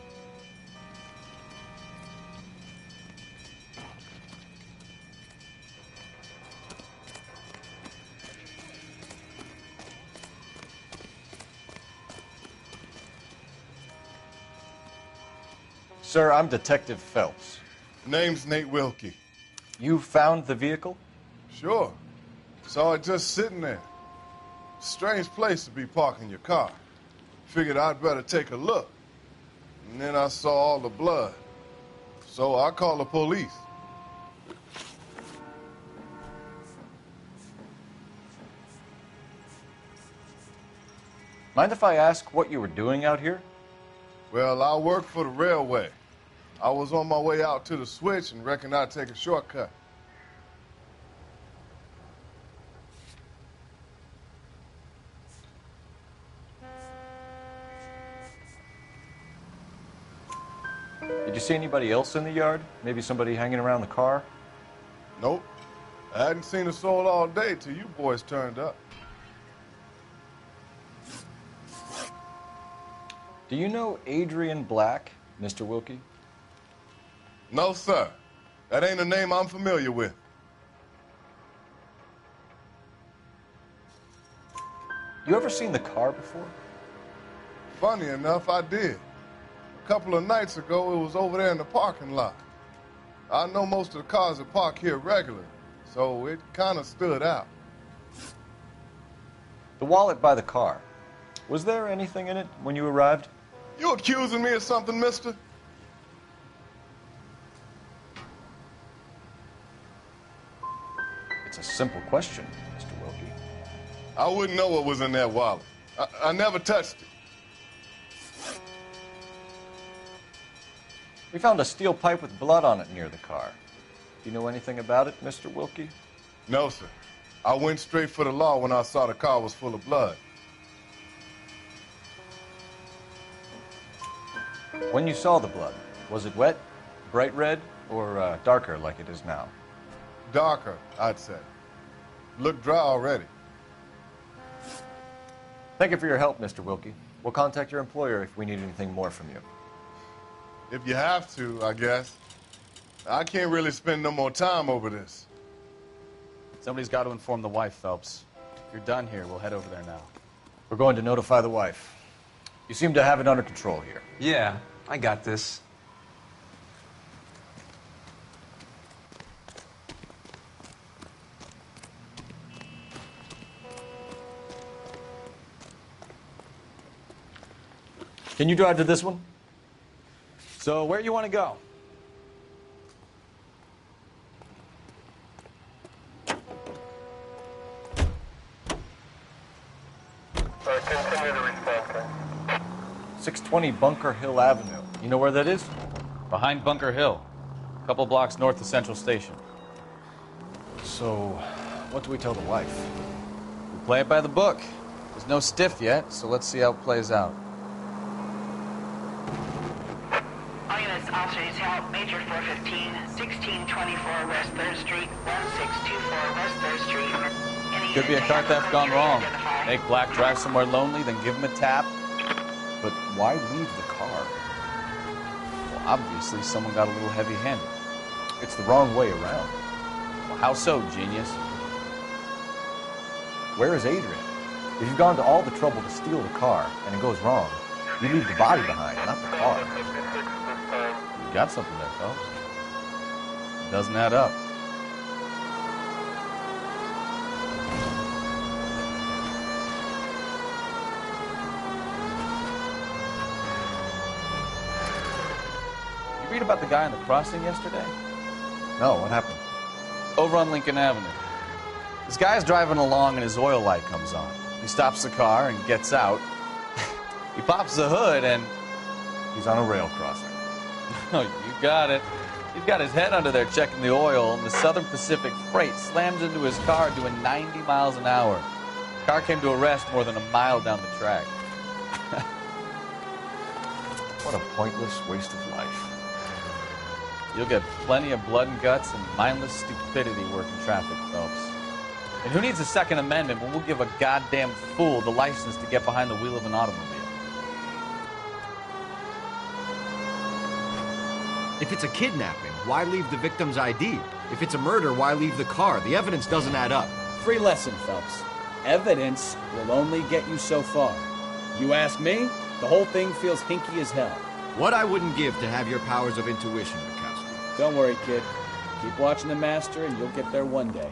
Sir, I'm Detective Phelps. Name's Nate Wilkie. You found the vehicle? Sure. Saw it just sitting there. Strange place to be parking your car. Figured I'd better take a look. And then I saw all the blood. So I called the police. Mind if I ask what you were doing out here? Well, I work for the railway. I was on my way out to the switch and reckoned I'd take a shortcut. Did you see anybody else in the yard? Maybe somebody hanging around the car? Nope. I hadn't seen a soul all day till you boys turned up. Do you know Adrian Black, Mr. Wilkie? No, sir. That ain't a name I'm familiar with. You ever seen the car before? Funny enough, I did. A couple of nights ago, it was over there in the parking lot. I know most of the cars are parked here regularly, so it kind of stood out. The wallet by the car. Was there anything in it when you arrived? You accusing me of something, mister? It's a simple question, Mr. Wilkie. I wouldn't know what was in that wallet. I never touched it. We found a steel pipe with blood on it near the car. Do you know anything about it, Mr. Wilkie? No, sir. I went straight for the law when I saw the car was full of blood. When you saw the blood, was it wet, bright red, or darker like it is now? Darker, I'd say. Looked dry already. Thank you for your help, Mr. Wilkie. We'll contact your employer if we need anything more from you. If you have to, I guess. I can't really spend no more time over this. Somebody's got to inform the wife, Phelps. If you're done here, we'll head over there now. We're going to notify the wife. You seem to have it under control here. Yeah, I got this. Can you drive to this one? So, where you want to go? Continue the response. 620 Bunker Hill Avenue. You know where that is? Behind Bunker Hill. A couple blocks north of Central Station. So, what do we tell the wife? We play it by the book. There's no stiff yet, so let's see how it plays out. All units, officers help. Major 415, 1624 West 3rd Street, 1624 West 3rd Street. Could be a car theft gone wrong. Make Black drive somewhere lonely, then give him a tap. But why leave the car? Well, obviously someone got a little heavy-handed. It's the wrong way around. Well, how so, genius? Where is Adrian? If you've gone to all the trouble to steal the car and it goes wrong, you leave the body behind, not the car. You got something there, Phelps. It doesn't add up. You read about the guy on the crossing yesterday? No, what happened? Over on Lincoln Avenue. This guy's driving along and his oil light comes on. He stops the car and gets out. He pops the hood and he's on a rail crossing. Oh, you got it. He's got his head under there checking the oil, and the Southern Pacific Freight slams into his car doing 90 miles an hour. The car came to a rest more than a mile down the track. What a pointless waste of life. You'll get plenty of blood and guts and mindless stupidity working traffic, Phelps. And who needs a Second Amendment when we'll give a goddamn fool the license to get behind the wheel of an automobile? If it's a kidnapping, why leave the victim's ID? If it's a murder, why leave the car? The evidence doesn't add up. Free lesson, Phelps. Evidence will only get you so far. You ask me, the whole thing feels hinky as hell. What I wouldn't give to have your powers of intuition, Bukowski. Don't worry, kid. Keep watching the master and you'll get there one day.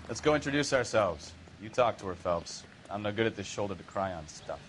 Let's go introduce ourselves. You talk to her, Phelps. I'm no good at this shoulder to cry on stuff.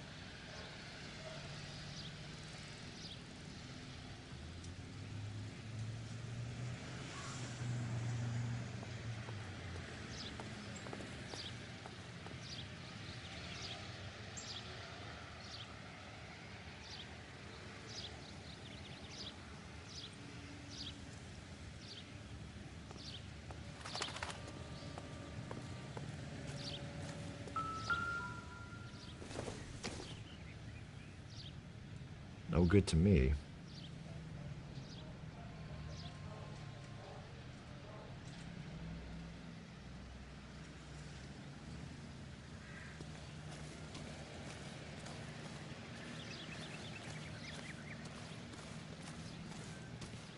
No good to me.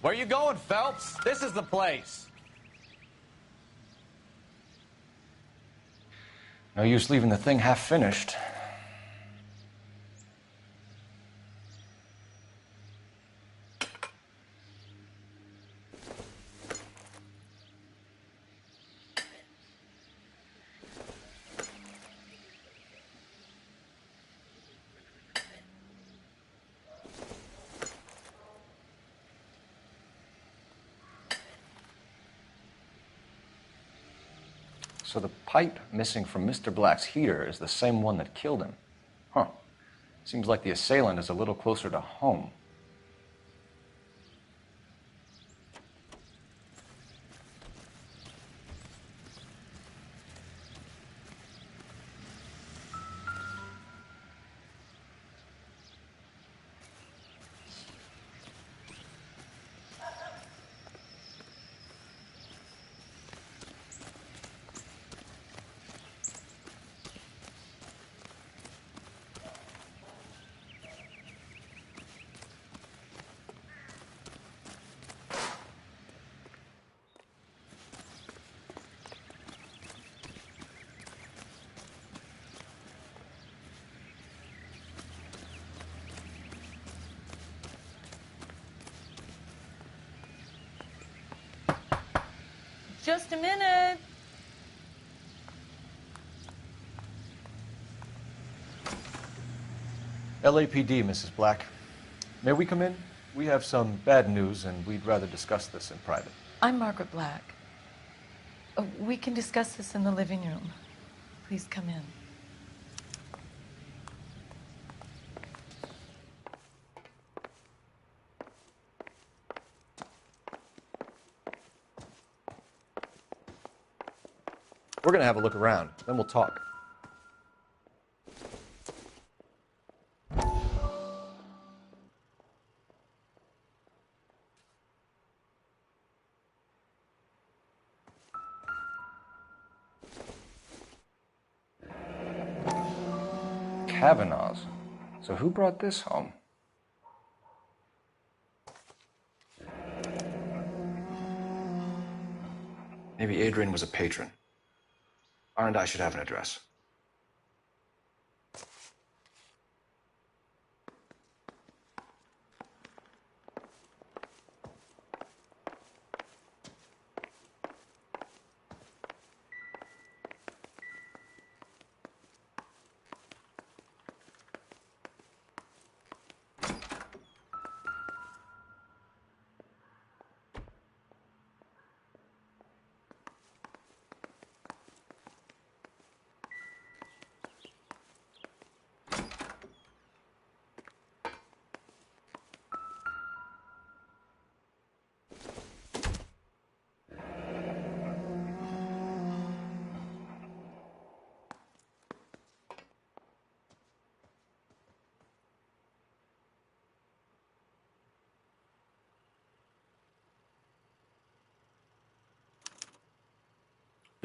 Where you going, Phelps? This is the place. No use leaving the thing half finished. So the pipe missing from Mr. Black's heater is the same one that killed him. Huh. Seems like the assailant is a little closer to home. Just a minute. LAPD, Mrs. Black. May we come in? We have some bad news, and we'd rather discuss this in private. I'm Margaret Black. We can discuss this in the living room. Please come in. We're going to have a look around, then we'll talk. Kavanaugh's. So who brought this home? Maybe Adrian was a patron. R&I should have an address.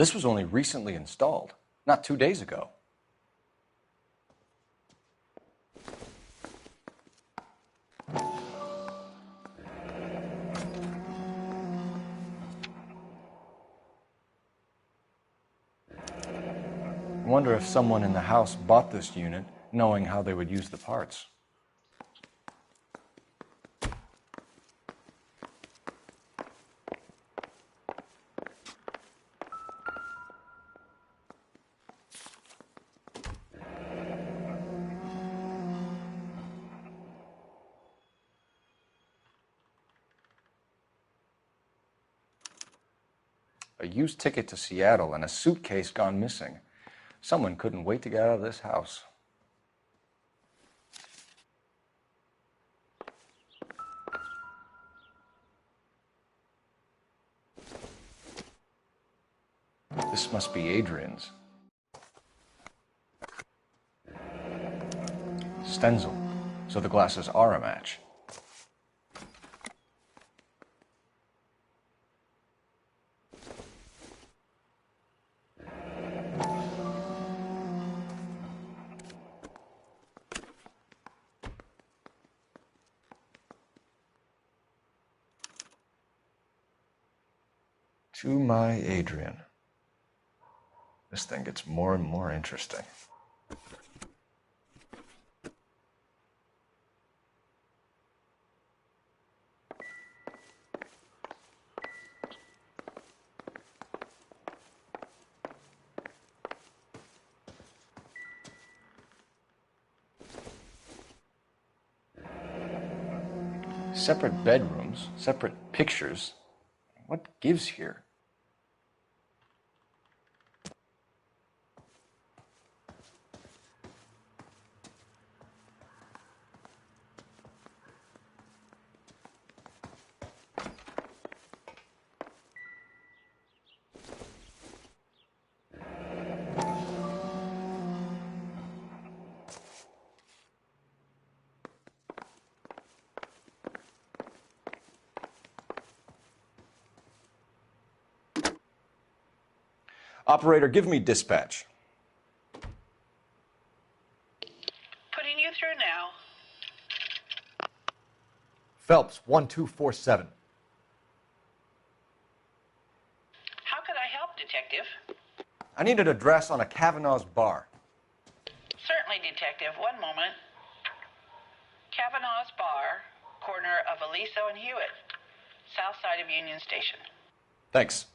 This was only recently installed, not 2 days ago. I wonder if someone in the house bought this unit knowing how they would use the parts. A used ticket to Seattle and a suitcase gone missing. Someone couldn't wait to get out of this house. This must be Adrian's. Stenzel, so the glasses are a match. To my Adrian. This thing gets more and more interesting. Separate bedrooms, separate pictures. What gives here? Operator, give me dispatch. Putting you through now. Phelps, 1247. How could I help, Detective? I need an address on a Kavanaugh's bar. Certainly, Detective. One moment. Kavanaugh's Bar, corner of Aliso and Hewitt, south side of Union Station. Thanks.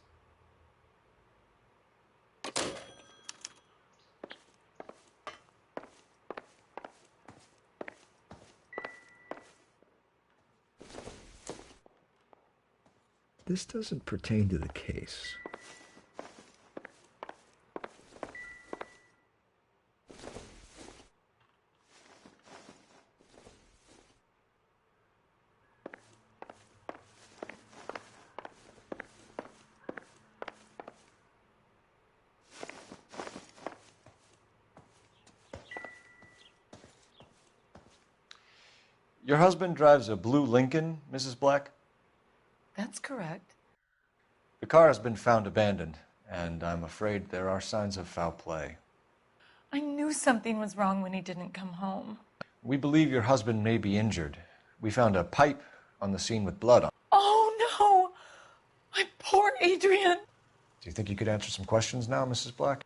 This doesn't pertain to the case. Your husband drives a blue Lincoln, Mrs. Black? That's correct. The car has been found abandoned, and I'm afraid there are signs of foul play. I knew something was wrong when he didn't come home. We believe your husband may be injured. We found a pipe on the scene with blood on it. Oh, no! My poor Adrian! Do you think you could answer some questions now, Mrs. Black?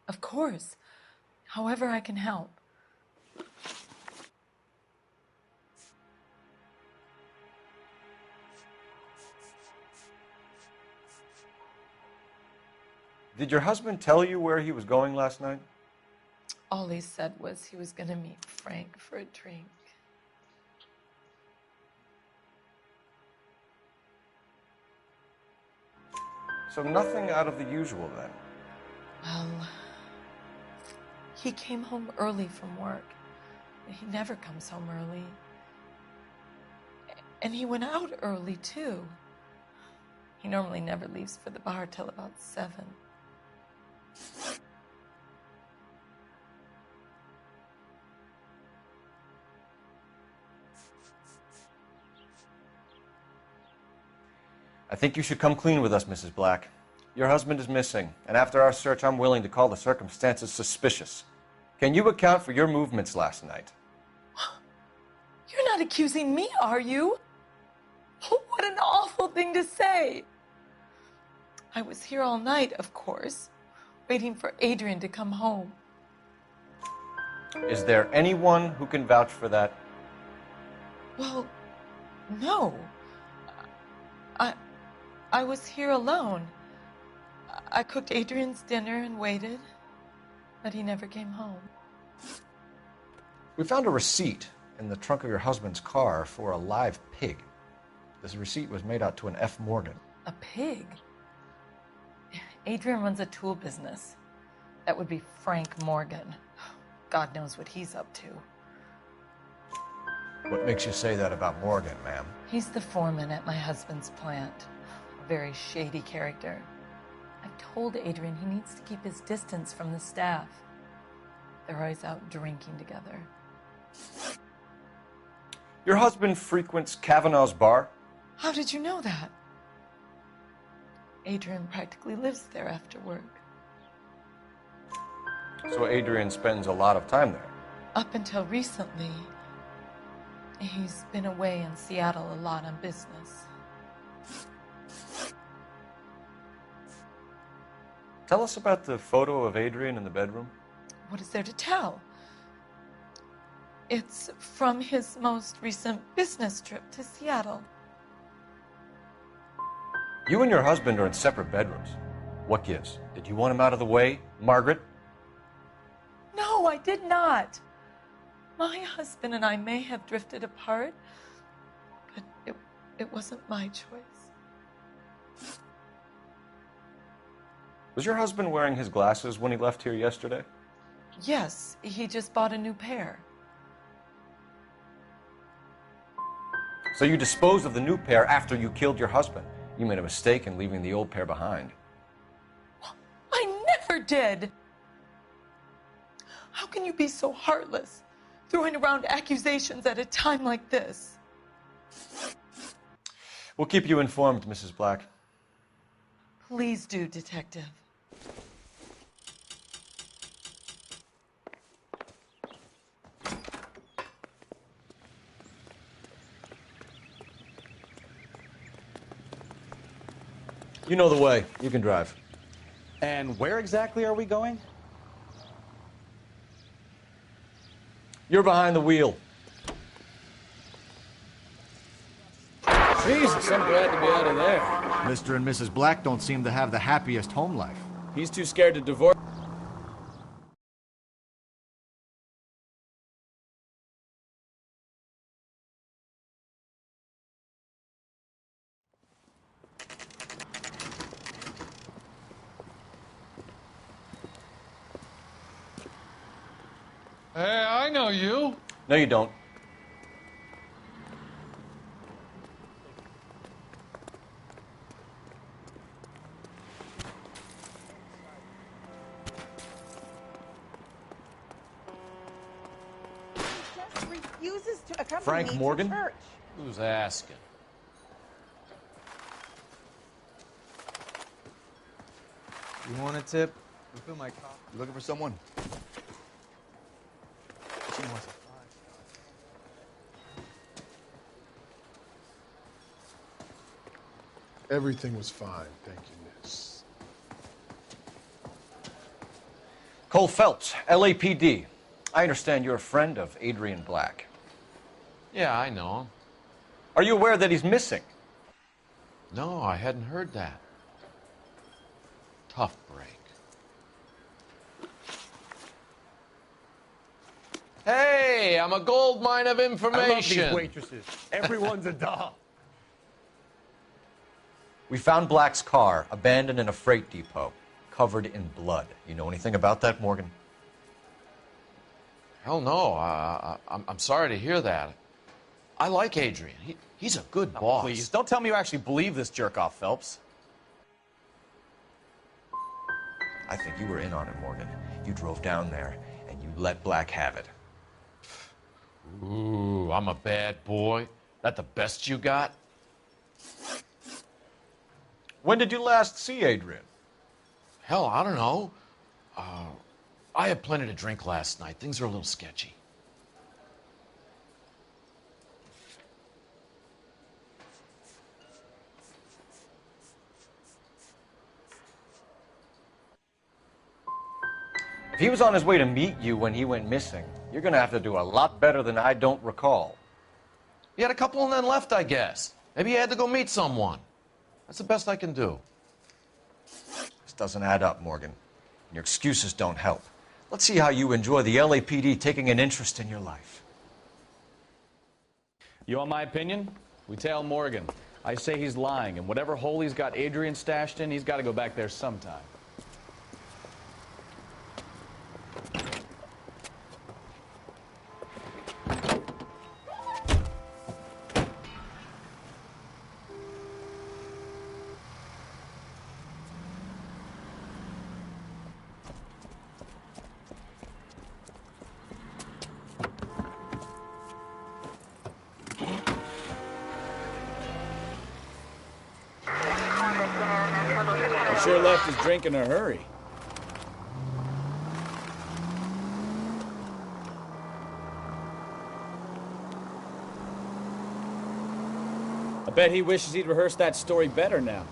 Of course. However I can help. Did your husband tell you where he was going last night? All he said was he was going to meet Frank for a drink. So nothing out of the usual then? Well, he came home early from work. He never comes home early. And he went out early, too. He normally never leaves for the bar till about 7. I think you should come clean with us, Mrs. Black. Your husband is missing, and after our search, I'm willing to call the circumstances suspicious. Can you account for your movements last night? You're not accusing me, are you? What an awful thing to say. I was here all night, of course, waiting for Adrian to come home. Is there anyone who can vouch for that? Well, no. I was here alone. I cooked Adrian's dinner and waited, but he never came home. We found a receipt in the trunk of your husband's car for a live pig. This receipt was made out to an F. Morgan. A pig? Adrian runs a tool business. That would be Frank Morgan. God knows what he's up to. What makes you say that about Morgan, ma'am? He's the foreman at my husband's plant. A very shady character. I've told Adrian he needs to keep his distance from the staff. They're always out drinking together. Your husband frequents Kavanaugh's bar? How did you know that? Adrian practically lives there after work. So Adrian spends a lot of time there? Up until recently, he's been away in Seattle a lot on business. Tell us about the photo of Adrian in the bedroom. What is there to tell? It's from his most recent business trip to Seattle. You and your husband are in separate bedrooms. What gives? Did you want him out of the way, Margaret? No, I did not. My husband and I may have drifted apart, but it wasn't my choice. Was your husband wearing his glasses when he left here yesterday? Yes, he just bought a new pair. So you disposed of the new pair after you killed your husband. You made a mistake in leaving the old pair behind. I never did. How can you be so heartless, throwing around accusations at a time like this? We'll keep you informed, Mrs. Black. Please do, Detective. You know the way. You can drive. And where exactly are we going? You're behind the wheel. Jesus, I'm glad to be out of there. Mr. and Mrs. Black don't seem to have the happiest home life. He's too scared to divorce. Hey, I know you. No, you don't. Refuses to accompany Frank me Morgan? to church. Who's asking? You want a tip? Refill my coffee. You looking for someone? She wants a Everything was fine, thank you, miss. Cole Phelps, LAPD. I understand you're a friend of Adrian Black. Yeah, I know him. Are you aware that he's missing? No, I hadn't heard that. Tough break. Hey, I'm a gold mine of information. I love these waitresses. Everyone's a doll. We found Black's car abandoned in a freight depot, covered in blood. You know anything about that, Morgan? Hell no. I'm sorry to hear that. I like Adrian. He's a good boss. Please, don't tell me you actually believe this jerk-off, Phelps. I think you were in on it, Morgan. You drove down there, and you let Black have it. Ooh, I'm a bad boy. That the best you got? When did you last see Adrian? Hell, I don't know. I had plenty to drink last night. Things are a little sketchy. If he was on his way to meet you when he went missing, you're gonna have to do a lot better than I don't recall. He had a couple and then left, I guess. Maybe he had to go meet someone. That's the best I can do. This doesn't add up, Morgan. Your excuses don't help. Let's see how you enjoy the LAPD taking an interest in your life. You want my opinion? We tail Morgan. I say he's lying, and whatever hole he's got Adrian stashed in, he's got to go back there sometime. He sure left his drink in a hurry. I bet he wishes he'd rehearsed that story better now.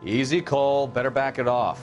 Easy, Cole. Better back it off.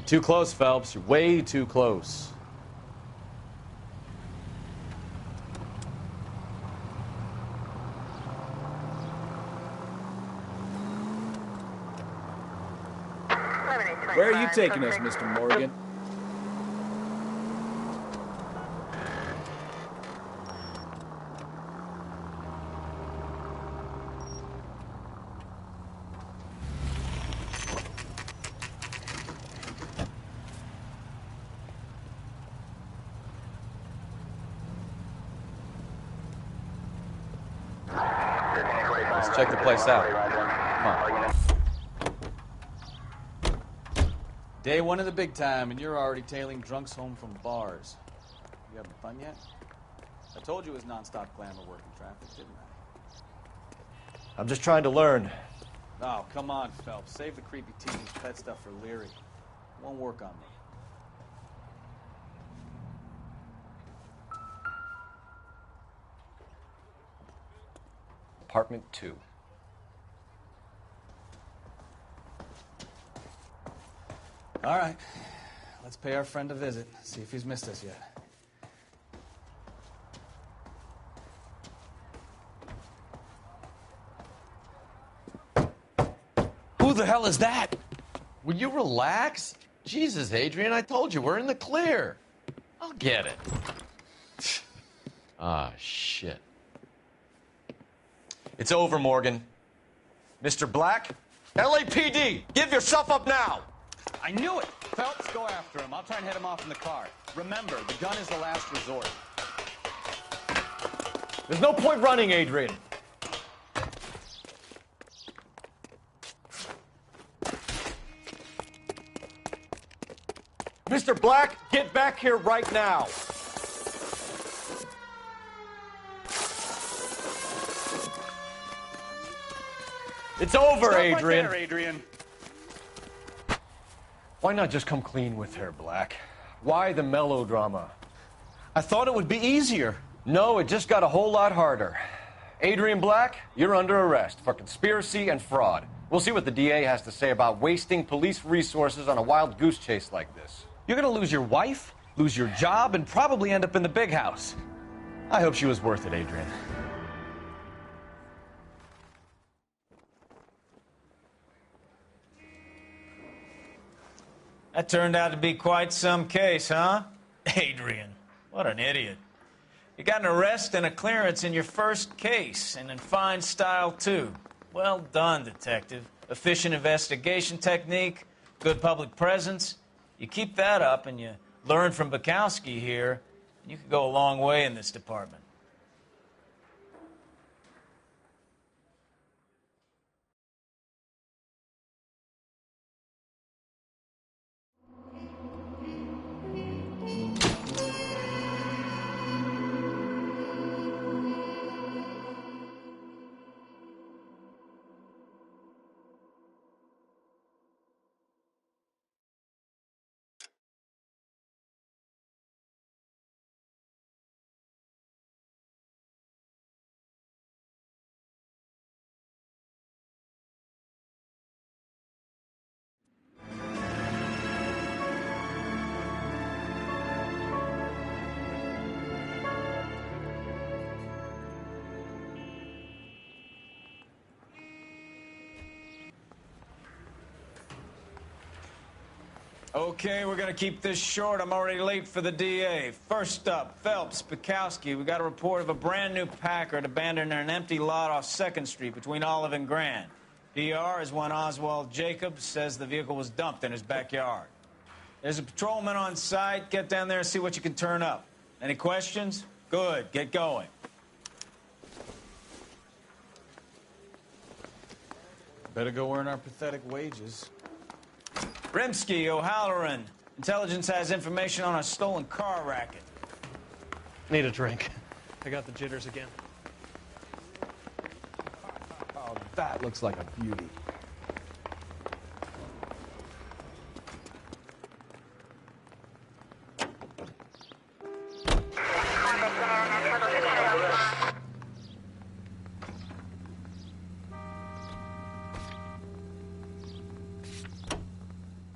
Too close, Phelps. You're way too close. Where are you taking us, Mr. Morgan? Let's check the place out. Come on. Day one of the big time, and you're already tailing drunks home from bars. You having fun yet? I told you it was non-stop glamour work in traffic, didn't I? I'm just trying to learn. Oh, come on, Phelps. Save the creepy teenage pet stuff for Leary. It won't work on me. Apartment 2. All right. Let's pay our friend a visit. See if he's missed us yet. Who the hell is that? Will you relax? Jesus, Adrian, I told you, we're in the clear. I'll get it. Ah, shit. It's over, Morgan. Mr. Black, LAPD, give yourself up now! I knew it! Phelps, go after him. I'll try and head him off in the car. Remember, the gun is the last resort. There's no point running, Adrian. Mr. Black, get back here right now. It's over, Stop Adrian. right there, Adrian. Why not just come clean with her, Black? Why the melodrama? I thought it would be easier. No, it just got a whole lot harder. Adrian Black, you're under arrest for conspiracy and fraud. We'll see what the DA has to say about wasting police resources on a wild goose chase like this. You're gonna lose your wife, lose your job, and probably end up in the big house. I hope she was worth it, Adrian. That turned out to be quite some case, huh? Adrian, what an idiot. You got an arrest and a clearance in your first case, and in fine style, too. Well done, detective. Efficient investigation technique, good public presence. You keep that up and you learn from Bukowski here, you could go a long way in this department. Okay, we're gonna keep this short. I'm already late for the DA. First up, Phelps, Bukowski. We got a report of a brand new Packard abandoned in an empty lot off 2nd Street between Olive and Grand. PR is one Oswald Jacobs says the vehicle was dumped in his backyard. There's a patrolman on site. Get down there and see what you can turn up. Any questions? Good, get going. Better go earn our pathetic wages. Rimsky, O'Halloran. Intelligence has information on a stolen car racket. Need a drink. I got the jitters again. Oh, that looks like a beauty.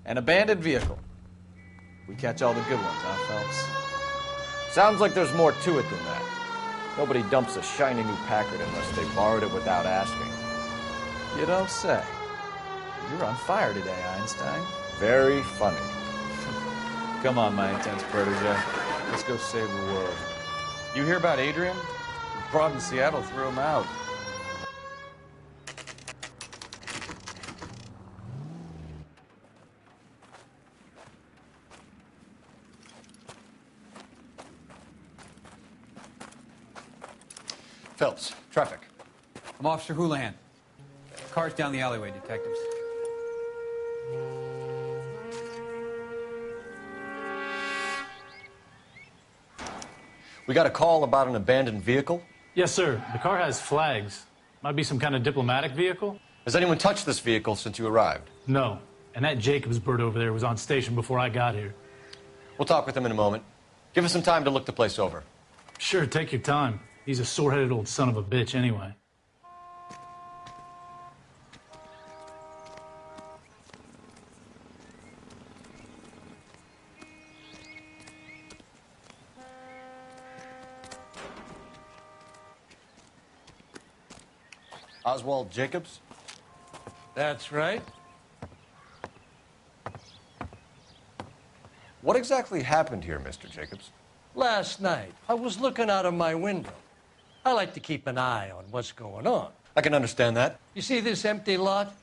An abandoned vehicle. We catch all the good ones, huh, Phelps? Sounds like there's more to it than that. Nobody dumps a shiny new Packard unless they borrowed it without asking. You don't say. You're on fire today, Einstein. Very funny. Come on, my intense protege. Let's go save the world. You hear about Adrian? The broad in Seattle threw him out. Phelps, traffic. I'm Officer Houlihan. Car's down the alleyway, detectives. We got a call about an abandoned vehicle? Yes, sir. The car has flags. Might be some kind of diplomatic vehicle. Has anyone touched this vehicle since you arrived? No. And that Jacobs bird over there was on station before I got here. We'll talk with him in a moment. Give us some time to look the place over. Sure, take your time. He's a sore-headed old son of a bitch anyway. Oswald Jacobs? That's right. What exactly happened here, Mr. Jacobs? Last night, I was looking out of my window. I like to keep an eye on what's going on. I can understand that. You see this empty lot?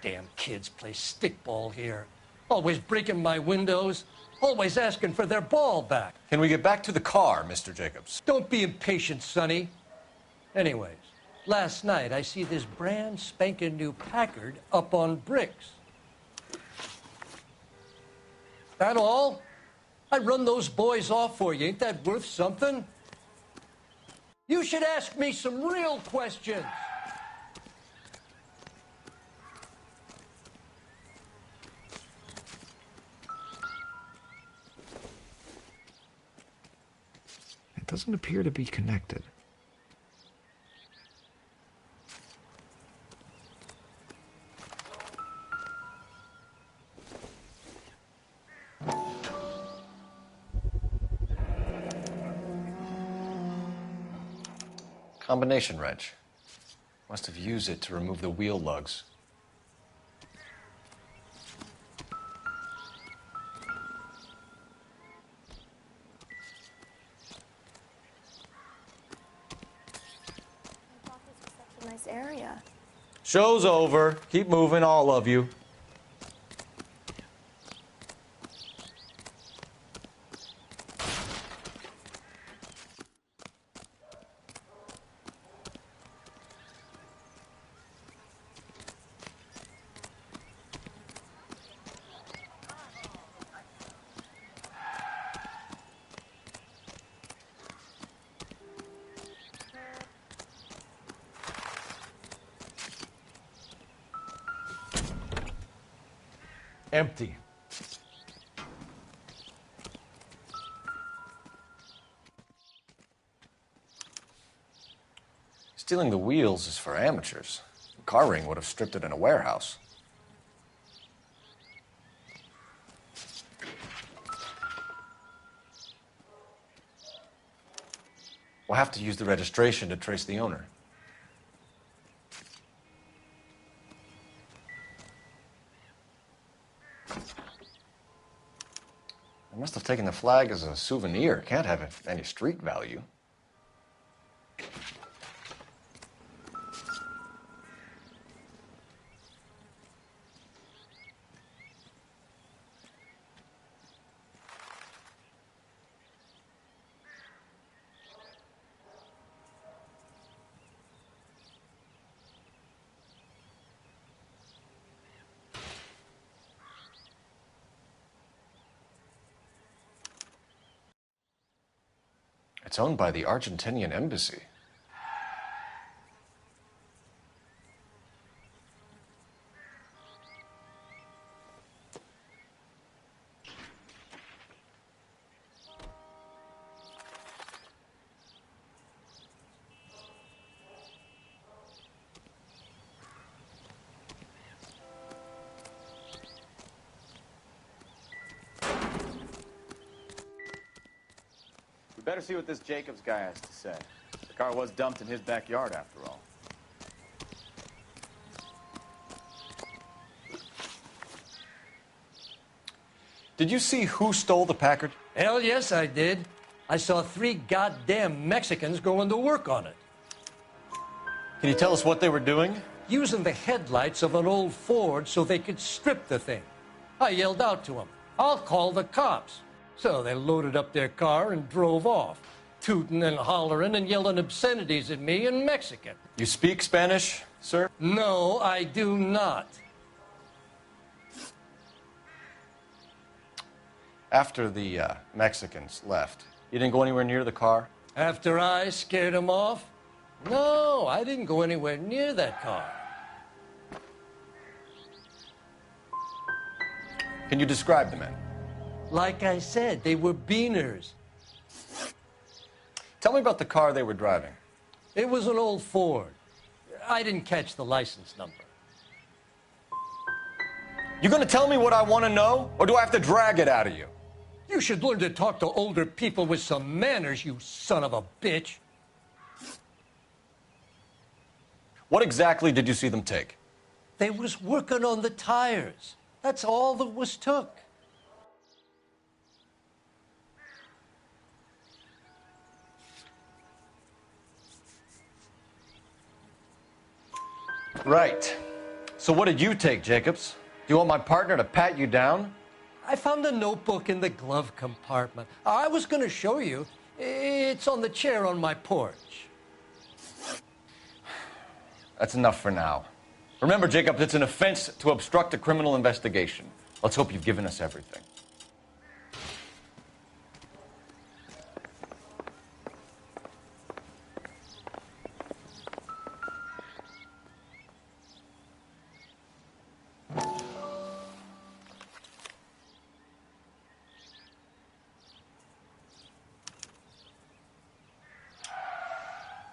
Damn kids play stickball here. Always breaking my windows, always asking for their ball back. Can we get back to the car, Mr. Jacobs? Don't be impatient, Sonny. Anyways, last night I see this brand spanking new Packard up on bricks. That all? I'd run those boys off for you. Ain't that worth something? You should ask me some real questions. It doesn't appear to be connected. Combination wrench. Must have used it to remove the wheel lugs. Nice area. Show's over. Keep moving, all of you. Empty. Stealing the wheels is for amateurs. The car ring would have stripped it in a warehouse. We'll have to use the registration to trace the owner. I must have taken the flag as a souvenir. Can't have any street value. It's owned by the Argentinian embassy. We better see what this Jacobs guy has to say. The car was dumped in his backyard, after all. Did you see who stole the Packard? Hell yes, I did. I saw 3 goddamn Mexicans going to work on it. Can you tell us what they were doing? Using the headlights of an old Ford so they could strip the thing. I yelled out to them, "I'll call the cops." So they loaded up their car and drove off, tooting and hollering and yelling obscenities at me in Mexican. You speak Spanish, sir? No, I do not. After the Mexicans left, you didn't go anywhere near the car? After I scared them off? No, I didn't go anywhere near that car. Can you describe the men? Like I said, they were beaners. Tell me about the car they were driving. It was an old Ford. I didn't catch the license number. You gonna tell me what I want to know, or do I have to drag it out of you? You should learn to talk to older people with some manners, you son of a bitch. What exactly did you see them take? They was working on the tires. That's all that was took. Right. So what did you take, Jacobs? Do you want my partner to pat you down? I found a notebook in the glove compartment. I was going to show you. It's on the chair on my porch. That's enough for now. Remember, Jacob, it's an offense to obstruct a criminal investigation. Let's hope you've given us everything.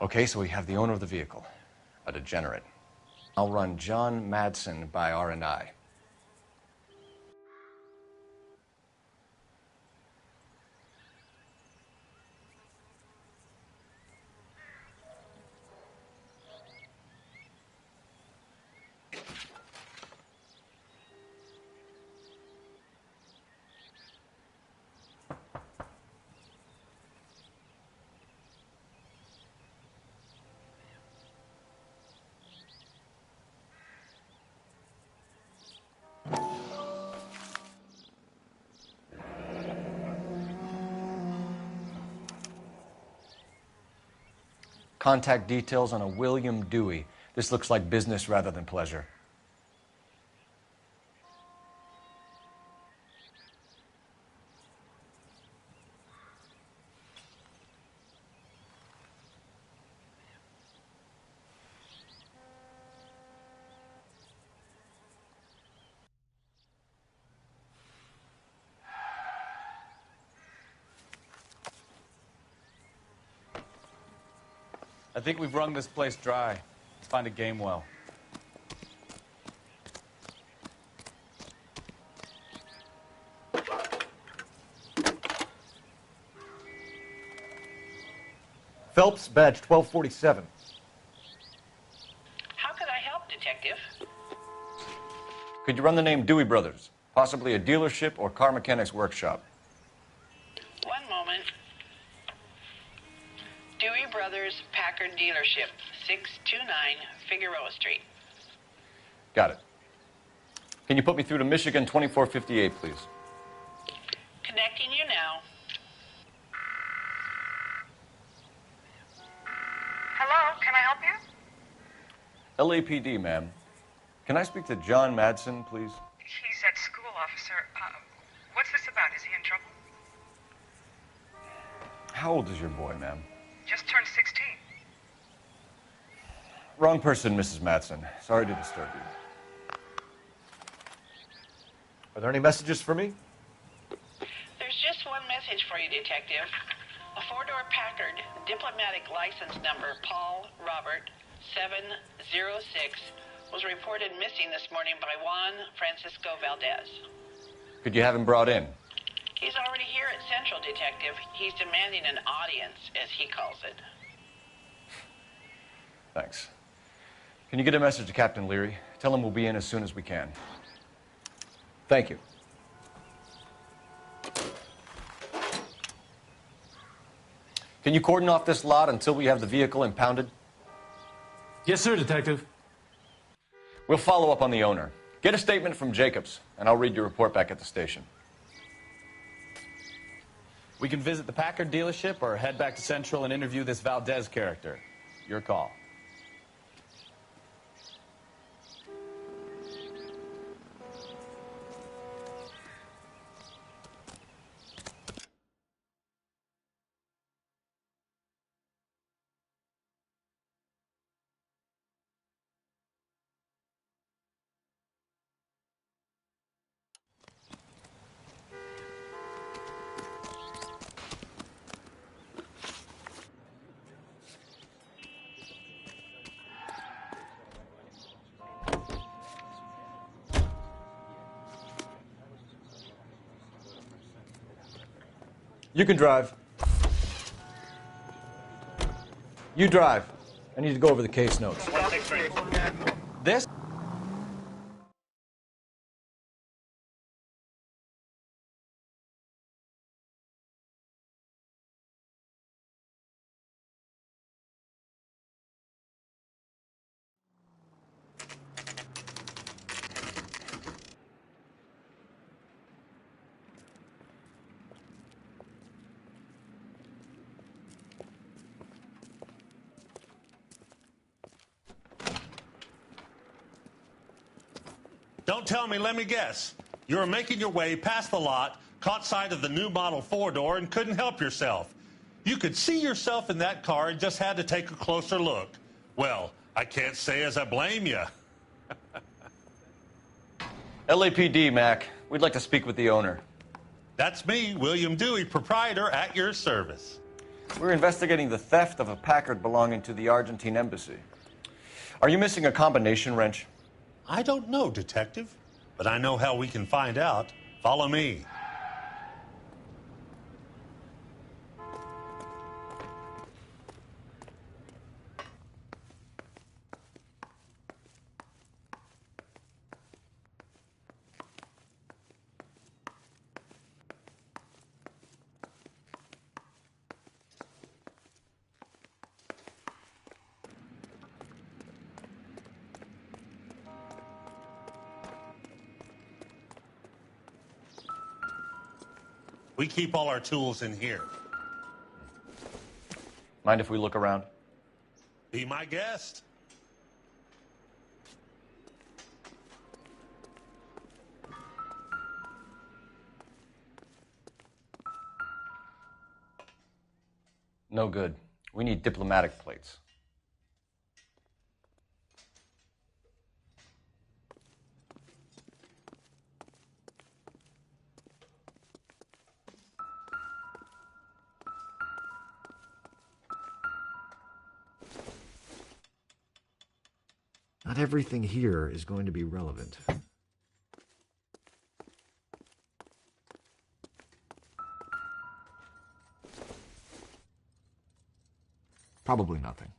Okay, so we have the owner of the vehicle, a degenerate. I'll run John Madsen by R&I. Contact details on a William Dewey. This looks like business rather than pleasure. I think we've wrung this place dry. Let's find a game well. Phelps, badge 1247. How could I help, Detective? Could you run the name Dewey Brothers? Possibly a dealership or car mechanics workshop. One moment. Dewey Brothers Packard Dealership, 629 Figueroa Street. Got it. Can you put me through to Michigan 2458, please? Connecting you now. Hello, can I help you? LAPD, ma'am. Can I speak to John Madsen, please? He's at school, officer. What's this about? Is he in trouble? How old is your boy, ma'am? Just turned 16. Wrong person, Mrs. Madsen. Sorry to disturb you. Are there any messages for me? There's just one message for you, Detective. A four-door Packard, diplomatic license number Paul Robert 706, was reported missing this morning by Juan Francisco Valdez. Could you have him brought in? He's already here at Central, Detective. He's demanding an audience, as he calls it. Thanks. Can you get a message to Captain Leary? Tell him we'll be in as soon as we can. Thank you. Can you cordon off this lot until we have the vehicle impounded? Yes, sir, Detective. We'll follow up on the owner. Get a statement from Jacobs, and I'll read your report back at the station. We can visit the Packard dealership or head back to Central and interview this Valdez character. Your call. You can drive. You drive. I need to go over the case notes. This? Don't tell me, let me guess. You were making your way past the lot, caught sight of the new model four-door, and couldn't help yourself. You could see yourself in that car and just had to take a closer look. Well, I can't say as I blame you. LAPD, Mac. We'd like to speak with the owner. That's me, William Dewey, proprietor, at your service. We're investigating the theft of a Packard belonging to the Argentine embassy. Are you missing a combination wrench? I don't know, Detective, but I know how we can find out. Follow me. We keep all our tools in here. Mind if we look around? Be my guest. No good. We need diplomatic plates. Not everything here is going to be relevant. Probably nothing.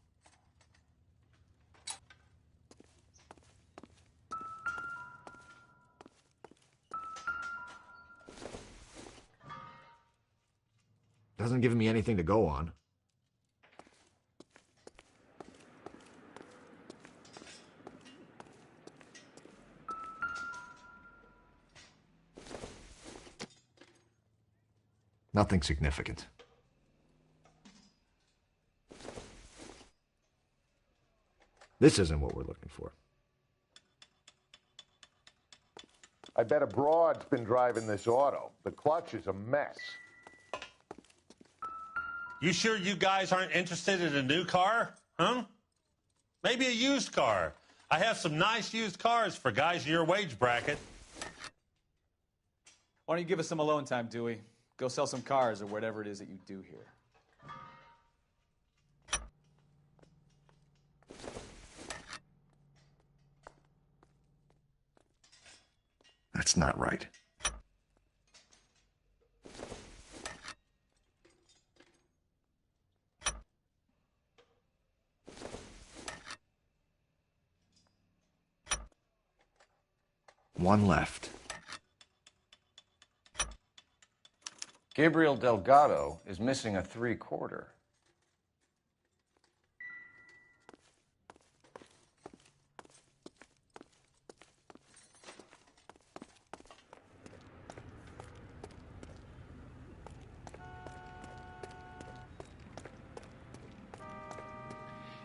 Doesn't give me anything to go on. Nothing significant. This isn't what we're looking for. I bet a broad's been driving this auto. The clutch is a mess. You sure you guys aren't interested in a new car? Huh? Maybe a used car. I have some nice used cars for guys in your wage bracket. Why don't you give us some alone time, Dewey? Go sell some cars or whatever it is that you do here. That's not right. One left. Gabriel Delgado is missing a 3/4.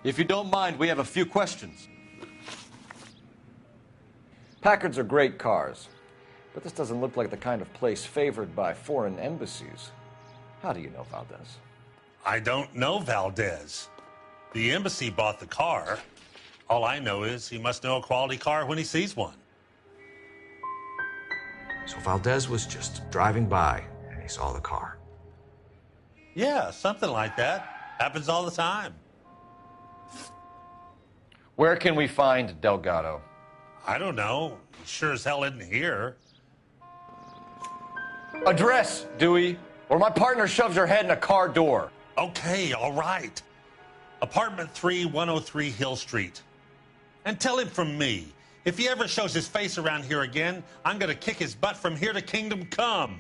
If you don't mind, we have a few questions. Packards are great cars, but this doesn't look like the kind of place favored by foreign embassies. How do you know Valdez? I don't know Valdez. The embassy bought the car. All I know is he must know a quality car when he sees one. So Valdez was just driving by and he saw the car. Yeah, something like that. Happens all the time. Where can we find Delgado? I don't know. He sure as hell isn't here. Address, Dewey, or my partner shoves her head in a car door. Okay, all right. Apartment 3, 103 Hill Street. And tell him from me, if he ever shows his face around here again, I'm going to kick his butt from here to Kingdom Come.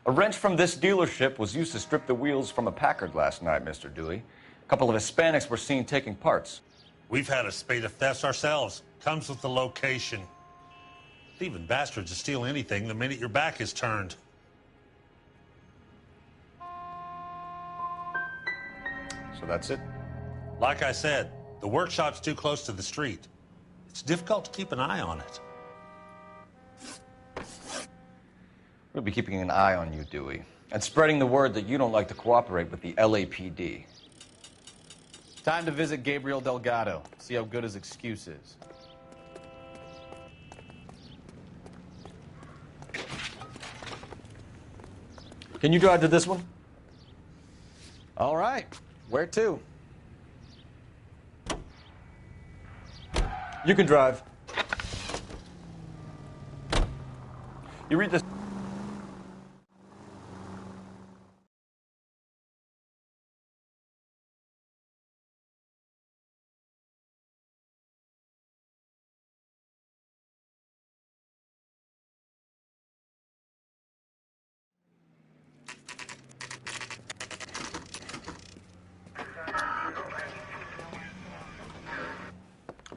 A wrench from this dealership was used to strip the wheels from a Packard last night, Mr. Dewey. A couple of Hispanics were seen taking parts. We've had a spate of thefts ourselves. Comes with the location. Thieving bastards to steal anything the minute your back is turned. So that's it? Like I said, the workshop's too close to the street. It's difficult to keep an eye on it. We'll be keeping an eye on you, Dewey, and spreading the word that you don't like to cooperate with the LAPD. Time to visit Gabriel Delgado, see how good his excuse is. Can you drive to this one? All right. Where to? You can drive. You read this.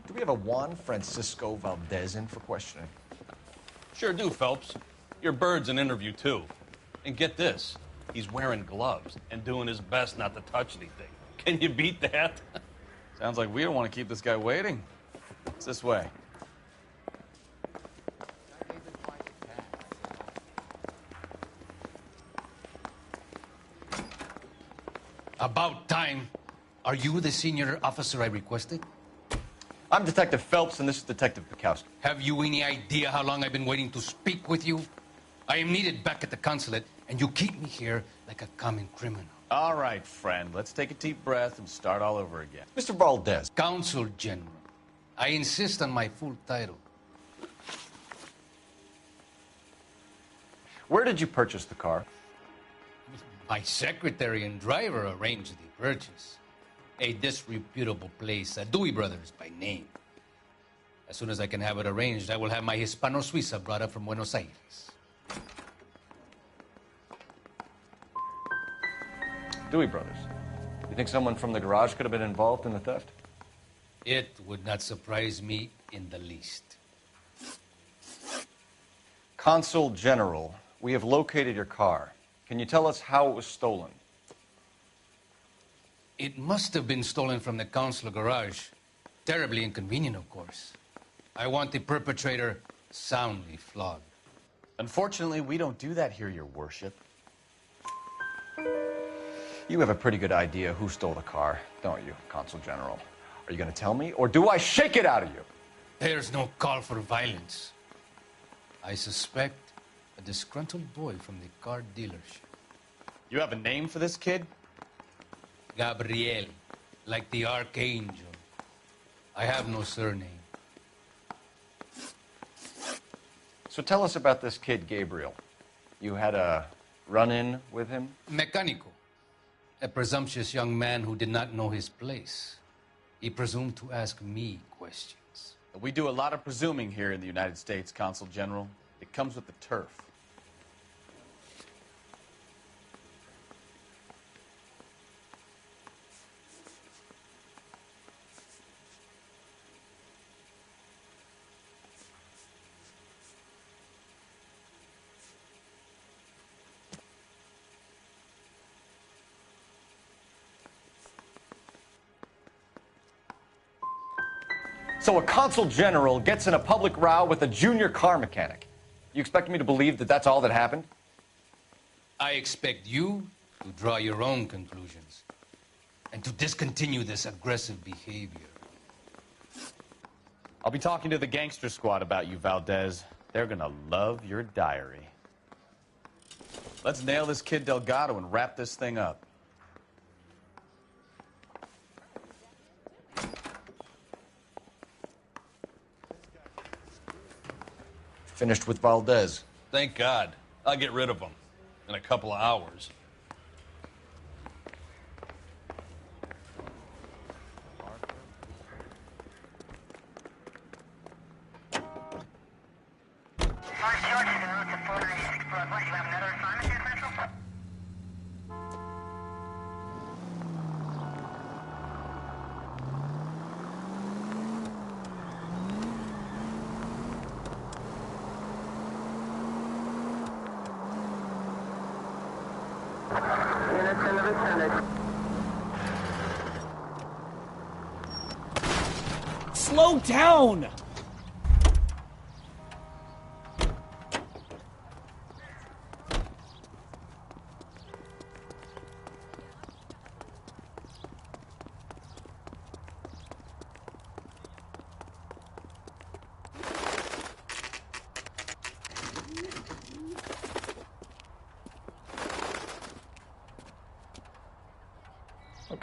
Do we have a Juan Francisco Valdez in for questioning? Sure do, Phelps. Your bird's an interview, too. And get this, he's wearing gloves and doing his best not to touch anything. Can you beat that? Sounds like we don't want to keep this guy waiting. It's this way. About time. Are you the senior officer I requested? I'm Detective Phelps, and this is Detective Bukowski. Have you any idea how long I've been waiting to speak with you? I am needed back at the consulate, and you keep me here like a common criminal. All right, friend. Let's take a deep breath and start all over again. Mr. Valdez. Consul General. I insist on my full title. Where did you purchase the car? My secretary and driver arranged the purchase. A disreputable place, Dewey Brothers by name. As soon as I can have it arranged, I will have my Hispano Suiza brought up from Buenos Aires. Dewey Brothers. You think someone from the garage could have been involved in the theft? It would not surprise me in the least. Consul General, we have located your car. Can you tell us how it was stolen? It must have been stolen from the consular garage. Terribly inconvenient, of course. I want the perpetrator soundly flogged. Unfortunately, we don't do that here, Your Worship. You have a pretty good idea who stole the car, don't you, Consul General? Are you going to tell me, or do I shake it out of you? There's no call for violence. I suspect a disgruntled boy from the car dealership. You have a name for this kid? Gabriel, like the archangel. I have no surname. So tell us about this kid, Gabriel. You had a run-in with him? Mecánico. A presumptuous young man who did not know his place. He presumed to ask me questions. We do a lot of presuming here in the United States, Consul General. It comes with the turf. So a consul general gets in a public row with a junior car mechanic. You expect me to believe that that's all that happened? I expect you to draw your own conclusions and to discontinue this aggressive behavior. I'll be talking to the gangster squad about you, Valdez. They're gonna love your diary. Let's nail this kid Delgado and wrap this thing up. Finished with Valdez. Thank God. I'll get rid of him in a couple of hours. Slow down!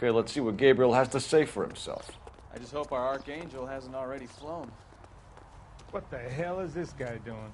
Okay, let's see what Gabriel has to say for himself. I just hope our Archangel hasn't already flown. What the hell is this guy doing?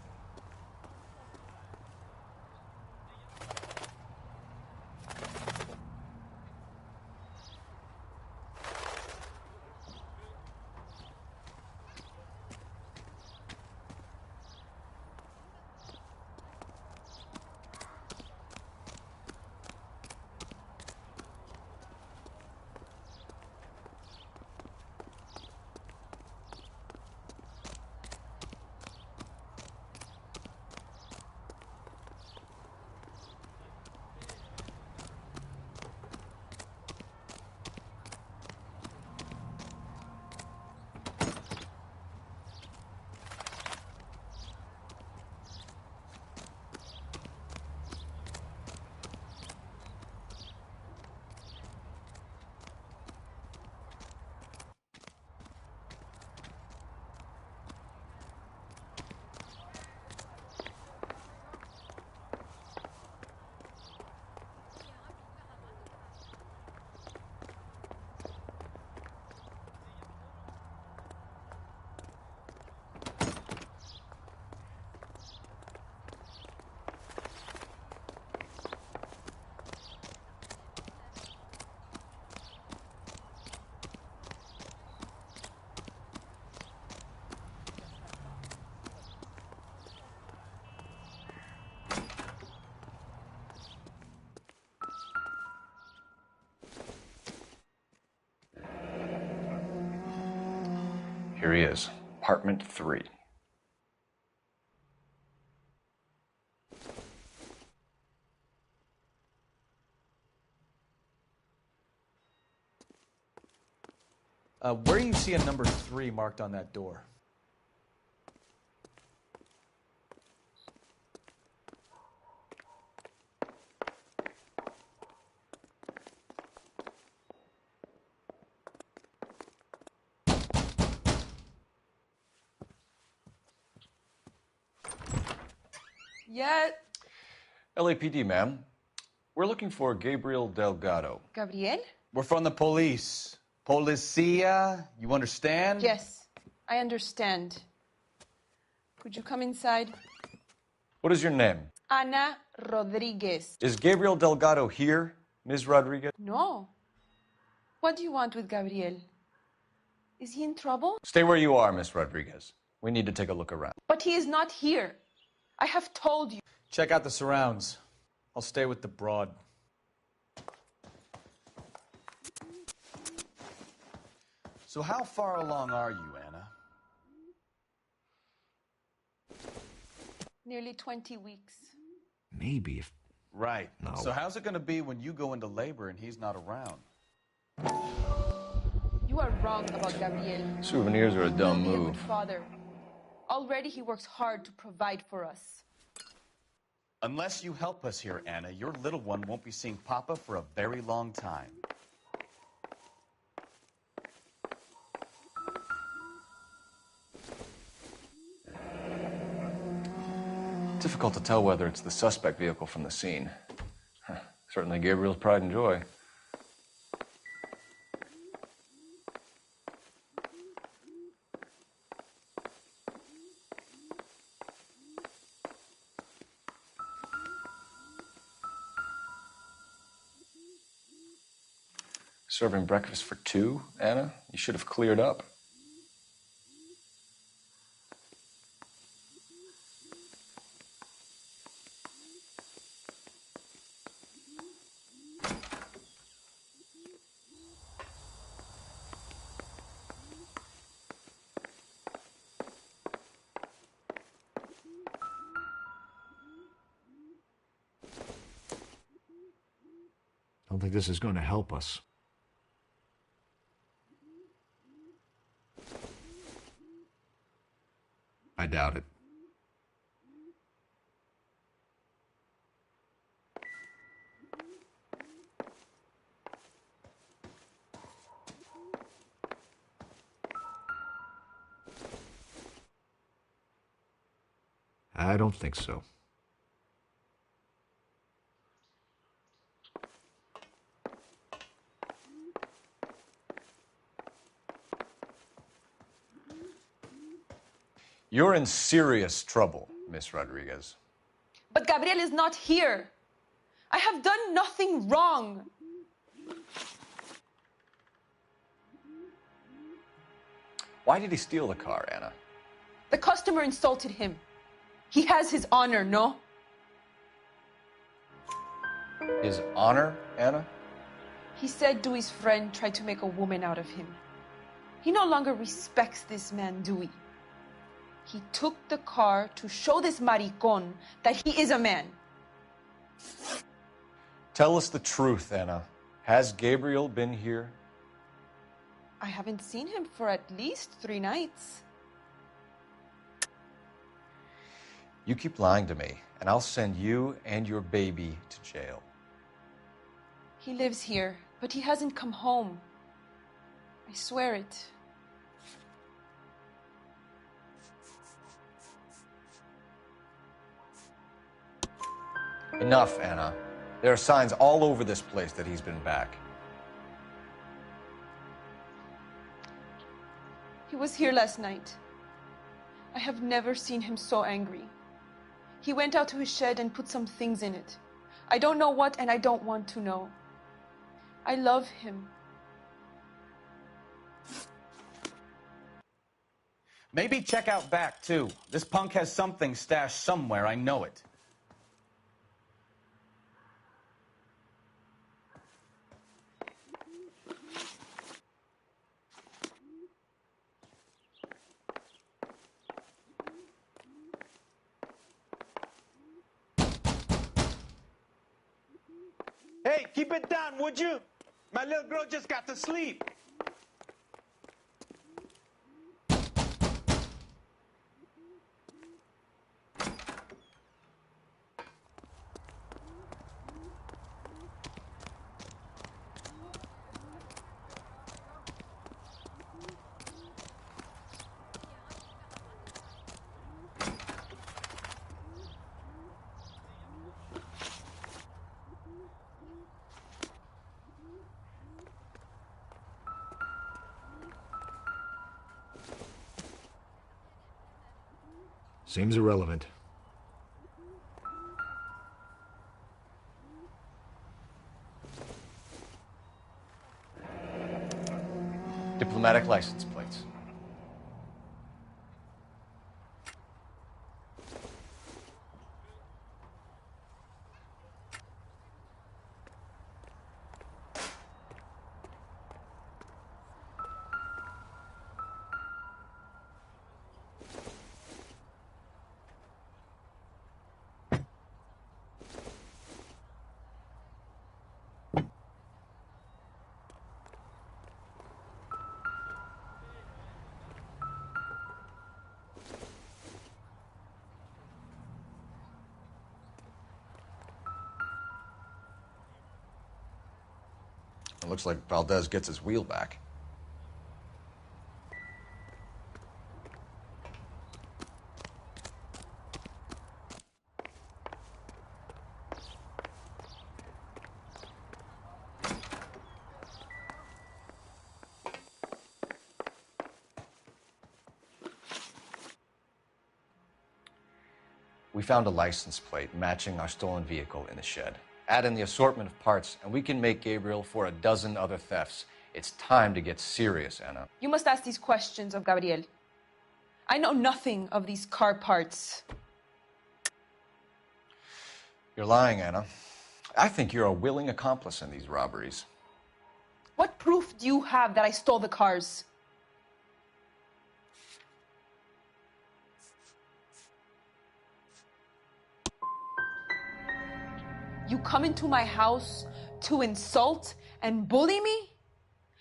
Here he is, apartment 3. Where do you see a number 3 marked on that door? Yeah. LAPD, ma'am. We're looking for Gabriel Delgado. Gabriel? We're from the police. Policia, you understand? Yes, I understand. Could you come inside? What is your name? Ana Rodriguez. Is Gabriel Delgado here, Ms. Rodriguez? No. What do you want with Gabriel? Is he in trouble? Stay where you are, Miss Rodriguez. We need to take a look around. But he is not here. I have told you. Check out the surrounds. I'll stay with the broad. So how far along are you, Anna? Nearly 20 weeks. Maybe if... Right. No. So how's it going to be when you go into labor and he's not around? You are wrong about Gabriel. Souvenirs are a dumb He will be a move. good father. Already he works hard to provide for us. Unless you help us here, Anna, your little one won't be seeing Papa for a very long time. Difficult to tell whether it's the suspect vehicle from the scene. Certainly Gabriel's pride and joy. Serving breakfast for 2, Anna? You should have cleared up. I don't think this is going to help us. I doubt it. I don't think so. You're in serious trouble, Miss Rodriguez. But Gabriel is not here. I have done nothing wrong. Why did he steal the car, Anna? The customer insulted him. He has his honor, no? His honor, Anna? He said Dewey's friend tried to make a woman out of him. He no longer respects this man, Dewey. He took the car to show this maricon that he is a man. Tell us the truth, Anna. Has Gabriel been here? I haven't seen him for at least 3 nights. You keep lying to me, and I'll send you and your baby to jail. He lives here, but he hasn't come home. I swear it. Enough, Anna. There are signs all over this place that he's been back. He was here last night. I have never seen him so angry. He went out to his shed and put some things in it. I don't know what, and I don't want to know. I love him. Maybe check out back, too. This punk has something stashed somewhere, I know it. Hey, keep it down, would you? My little girl just got to sleep. Seems irrelevant. Diplomatic license plates. It looks like Valdez gets his wheel back. We found a license plate matching our stolen vehicle in the shed. Add in the assortment of parts, and we can make Gabriel for a dozen other thefts. It's time to get serious, Anna. You must ask these questions of Gabriel. I know nothing of these car parts. You're lying, Anna. I think you're a willing accomplice in these robberies. What proof do you have that I stole the cars? You come into my house to insult and bully me?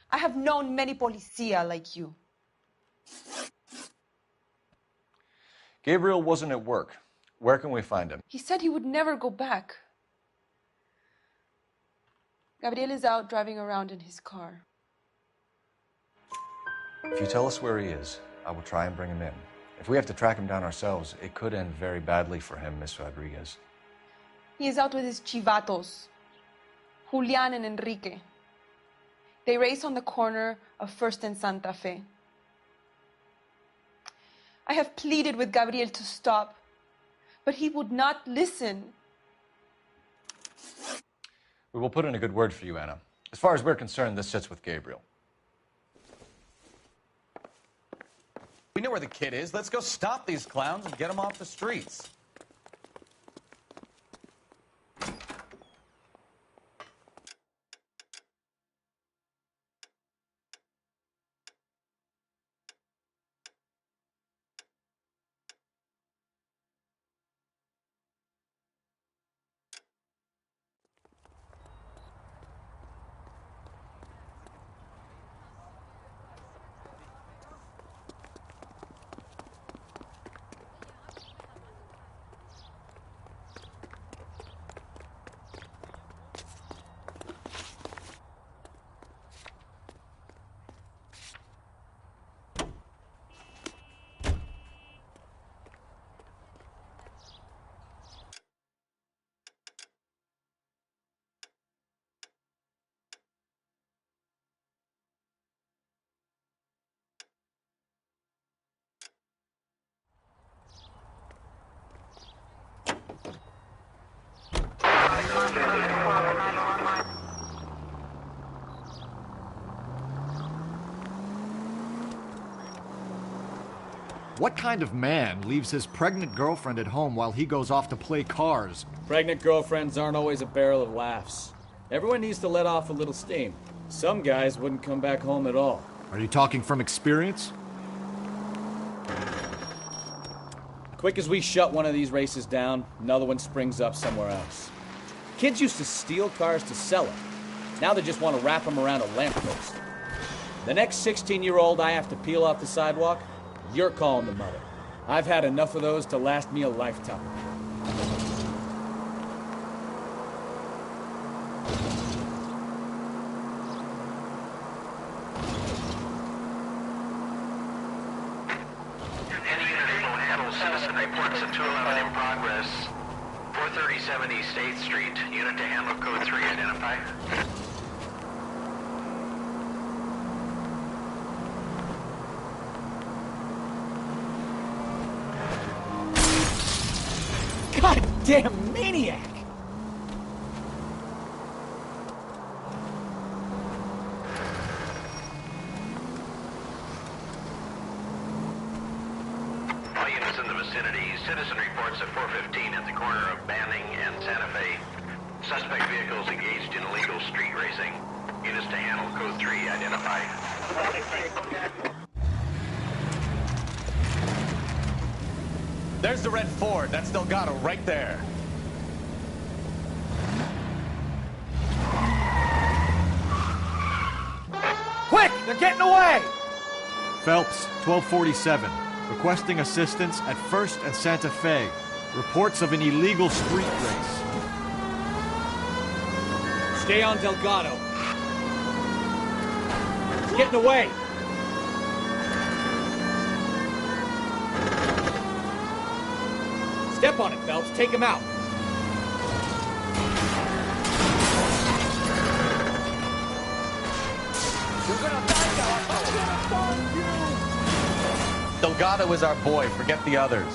I have known many policia like you. Gabriel wasn't at work. Where can we find him? He said he would never go back. Gabriel is out driving around in his car. If you tell us where he is, I will try and bring him in. If we have to track him down ourselves, it could end very badly for him, Miss Rodriguez. He is out with his chivatos, Julian and Enrique. They race on the corner of First and Santa Fe. I have pleaded with Gabriel to stop, but he would not listen. We will put in a good word for you, Anna. As far as we're concerned, this sits with Gabriel. We know where the kid is. Let's go stop these clowns and get them off the streets. What kind of man leaves his pregnant girlfriend at home while he goes off to play cars? Pregnant girlfriends aren't always a barrel of laughs. Everyone needs to let off a little steam. Some guys wouldn't come back home at all. Are you talking from experience? Quick as we shut one of these races down, another one springs up somewhere else. Kids used to steal cars to sell them. Now they just want to wrap them around a lamppost. The next 16-year-old I have to peel off the sidewalk, you're calling the mother. I've had enough of those to last me a lifetime. Any unit able to handle citizen reports at 211 in progress. 437 East 8th Street. Unit to handle code 3 identify. Goddamn maniac! All units in the vicinity. Citizen reports at 415 at the corner of Banning and Santa Fe. Suspect vehicles engaged in illegal street racing. Units to handle code 3 identify. There's the red Ford. That's Delgado right there. Quick! They're getting away! Phelps, 1247. Requesting assistance at 1st and Santa Fe. Reports of an illegal street race. Stay on Delgado. He's getting away! Step on it, Phelps. Take him out. You're gonna die, I'm gonna find you! Delgado is our boy. Forget the others.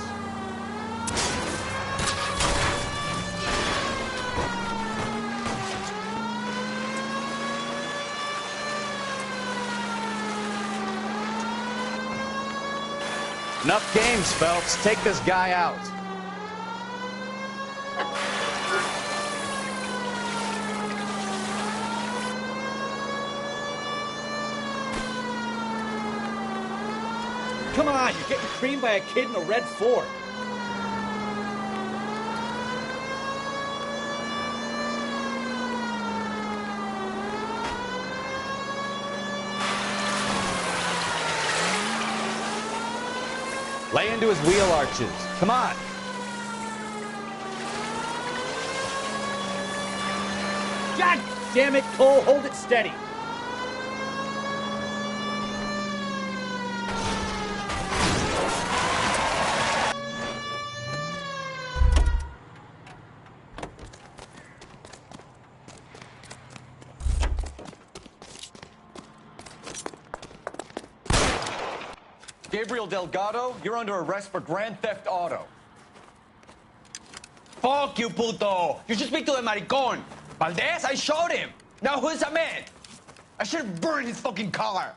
Enough games, Phelps. Take this guy out. Come on, you're getting creamed by a kid in a red Ford. Lay into his wheel arches. Come on. God damn it, Cole, hold it steady. Gabriel Delgado, you're under arrest for grand theft auto. Fuck you, puto! You should speak to the maricón. Valdez, I showed him. Now who's the man? I should have burned his fucking car.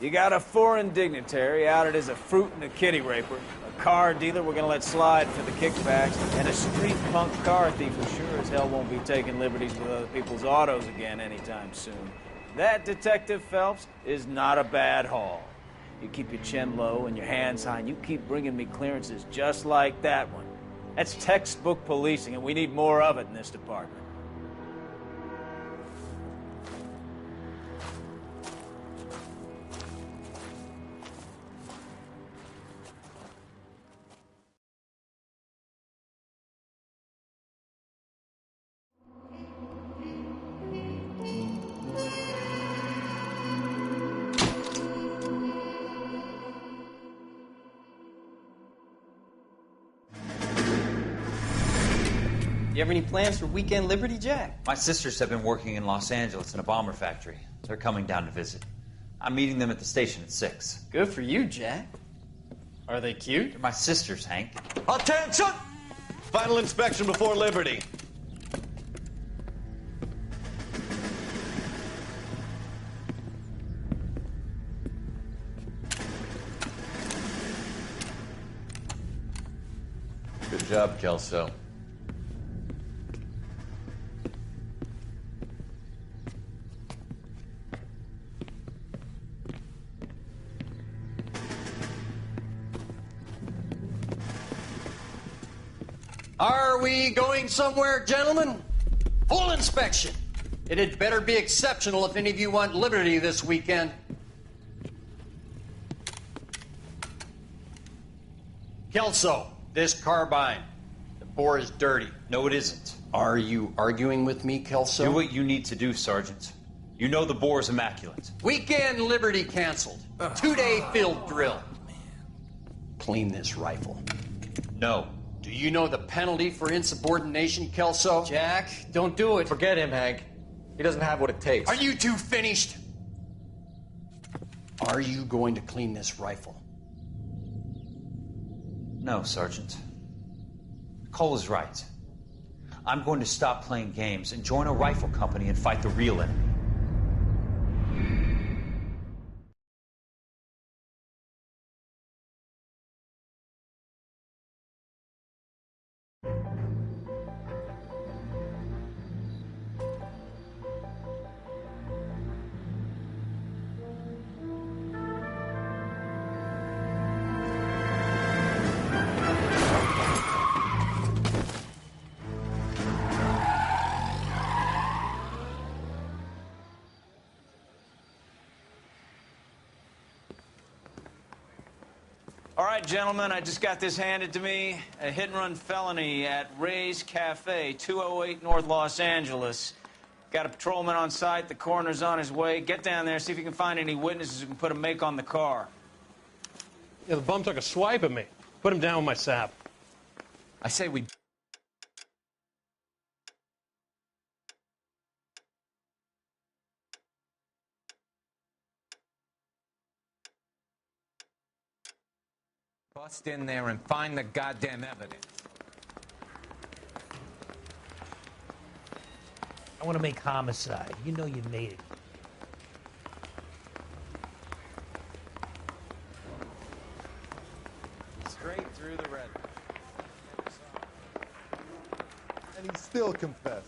You got a foreign dignitary outed as a fruit and a kitty raper, a car dealer we're gonna let slide for the kickbacks, and a street punk car thief who sure as hell won't be taking liberties with other people's autos again anytime soon. That, Detective Phelps, is not a bad haul. You keep your chin low and your hands high, and you keep bringing me clearances just like that one. That's textbook policing, and we need more of it in this department. You have any plans for Weekend Liberty, Jack? My sisters have been working in Los Angeles in a bomber factory. They're coming down to visit. I'm meeting them at the station at 6. Good for you, Jack. Are they cute? They're my sisters, Hank. Attention! Final inspection before liberty. Good job, Kelso. Are we going somewhere, gentlemen? Full inspection. It had better be exceptional if any of you want liberty this weekend. Kelso, this carbine. The bore is dirty. No, it isn't. Are you arguing with me, Kelso? Do what you need to do, Sergeant. You know the bore is immaculate. Weekend liberty canceled. 2-day field drill. Clean this rifle. No. Do you know the penalty for insubordination, Kelso? Jack, don't do it. Forget him, Hank. He doesn't have what it takes. Are you two finished? Are you going to clean this rifle? No, Sergeant. Cole is right. I'm going to stop playing games and join a rifle company and fight the real enemy. All right, gentlemen, I just got this handed to me. A hit-and-run felony at Ray's Cafe, 208 North Los Angeles. Got a patrolman on site. The coroner's on his way. Get down there, see if you can find any witnesses who can put a make on the car. Yeah, the bum took a swipe at me. Put him down with my sap. I say we... Bust in there and find the goddamn evidence. I want to make homicide. You know you made it. Straight through the red. And he still confessed.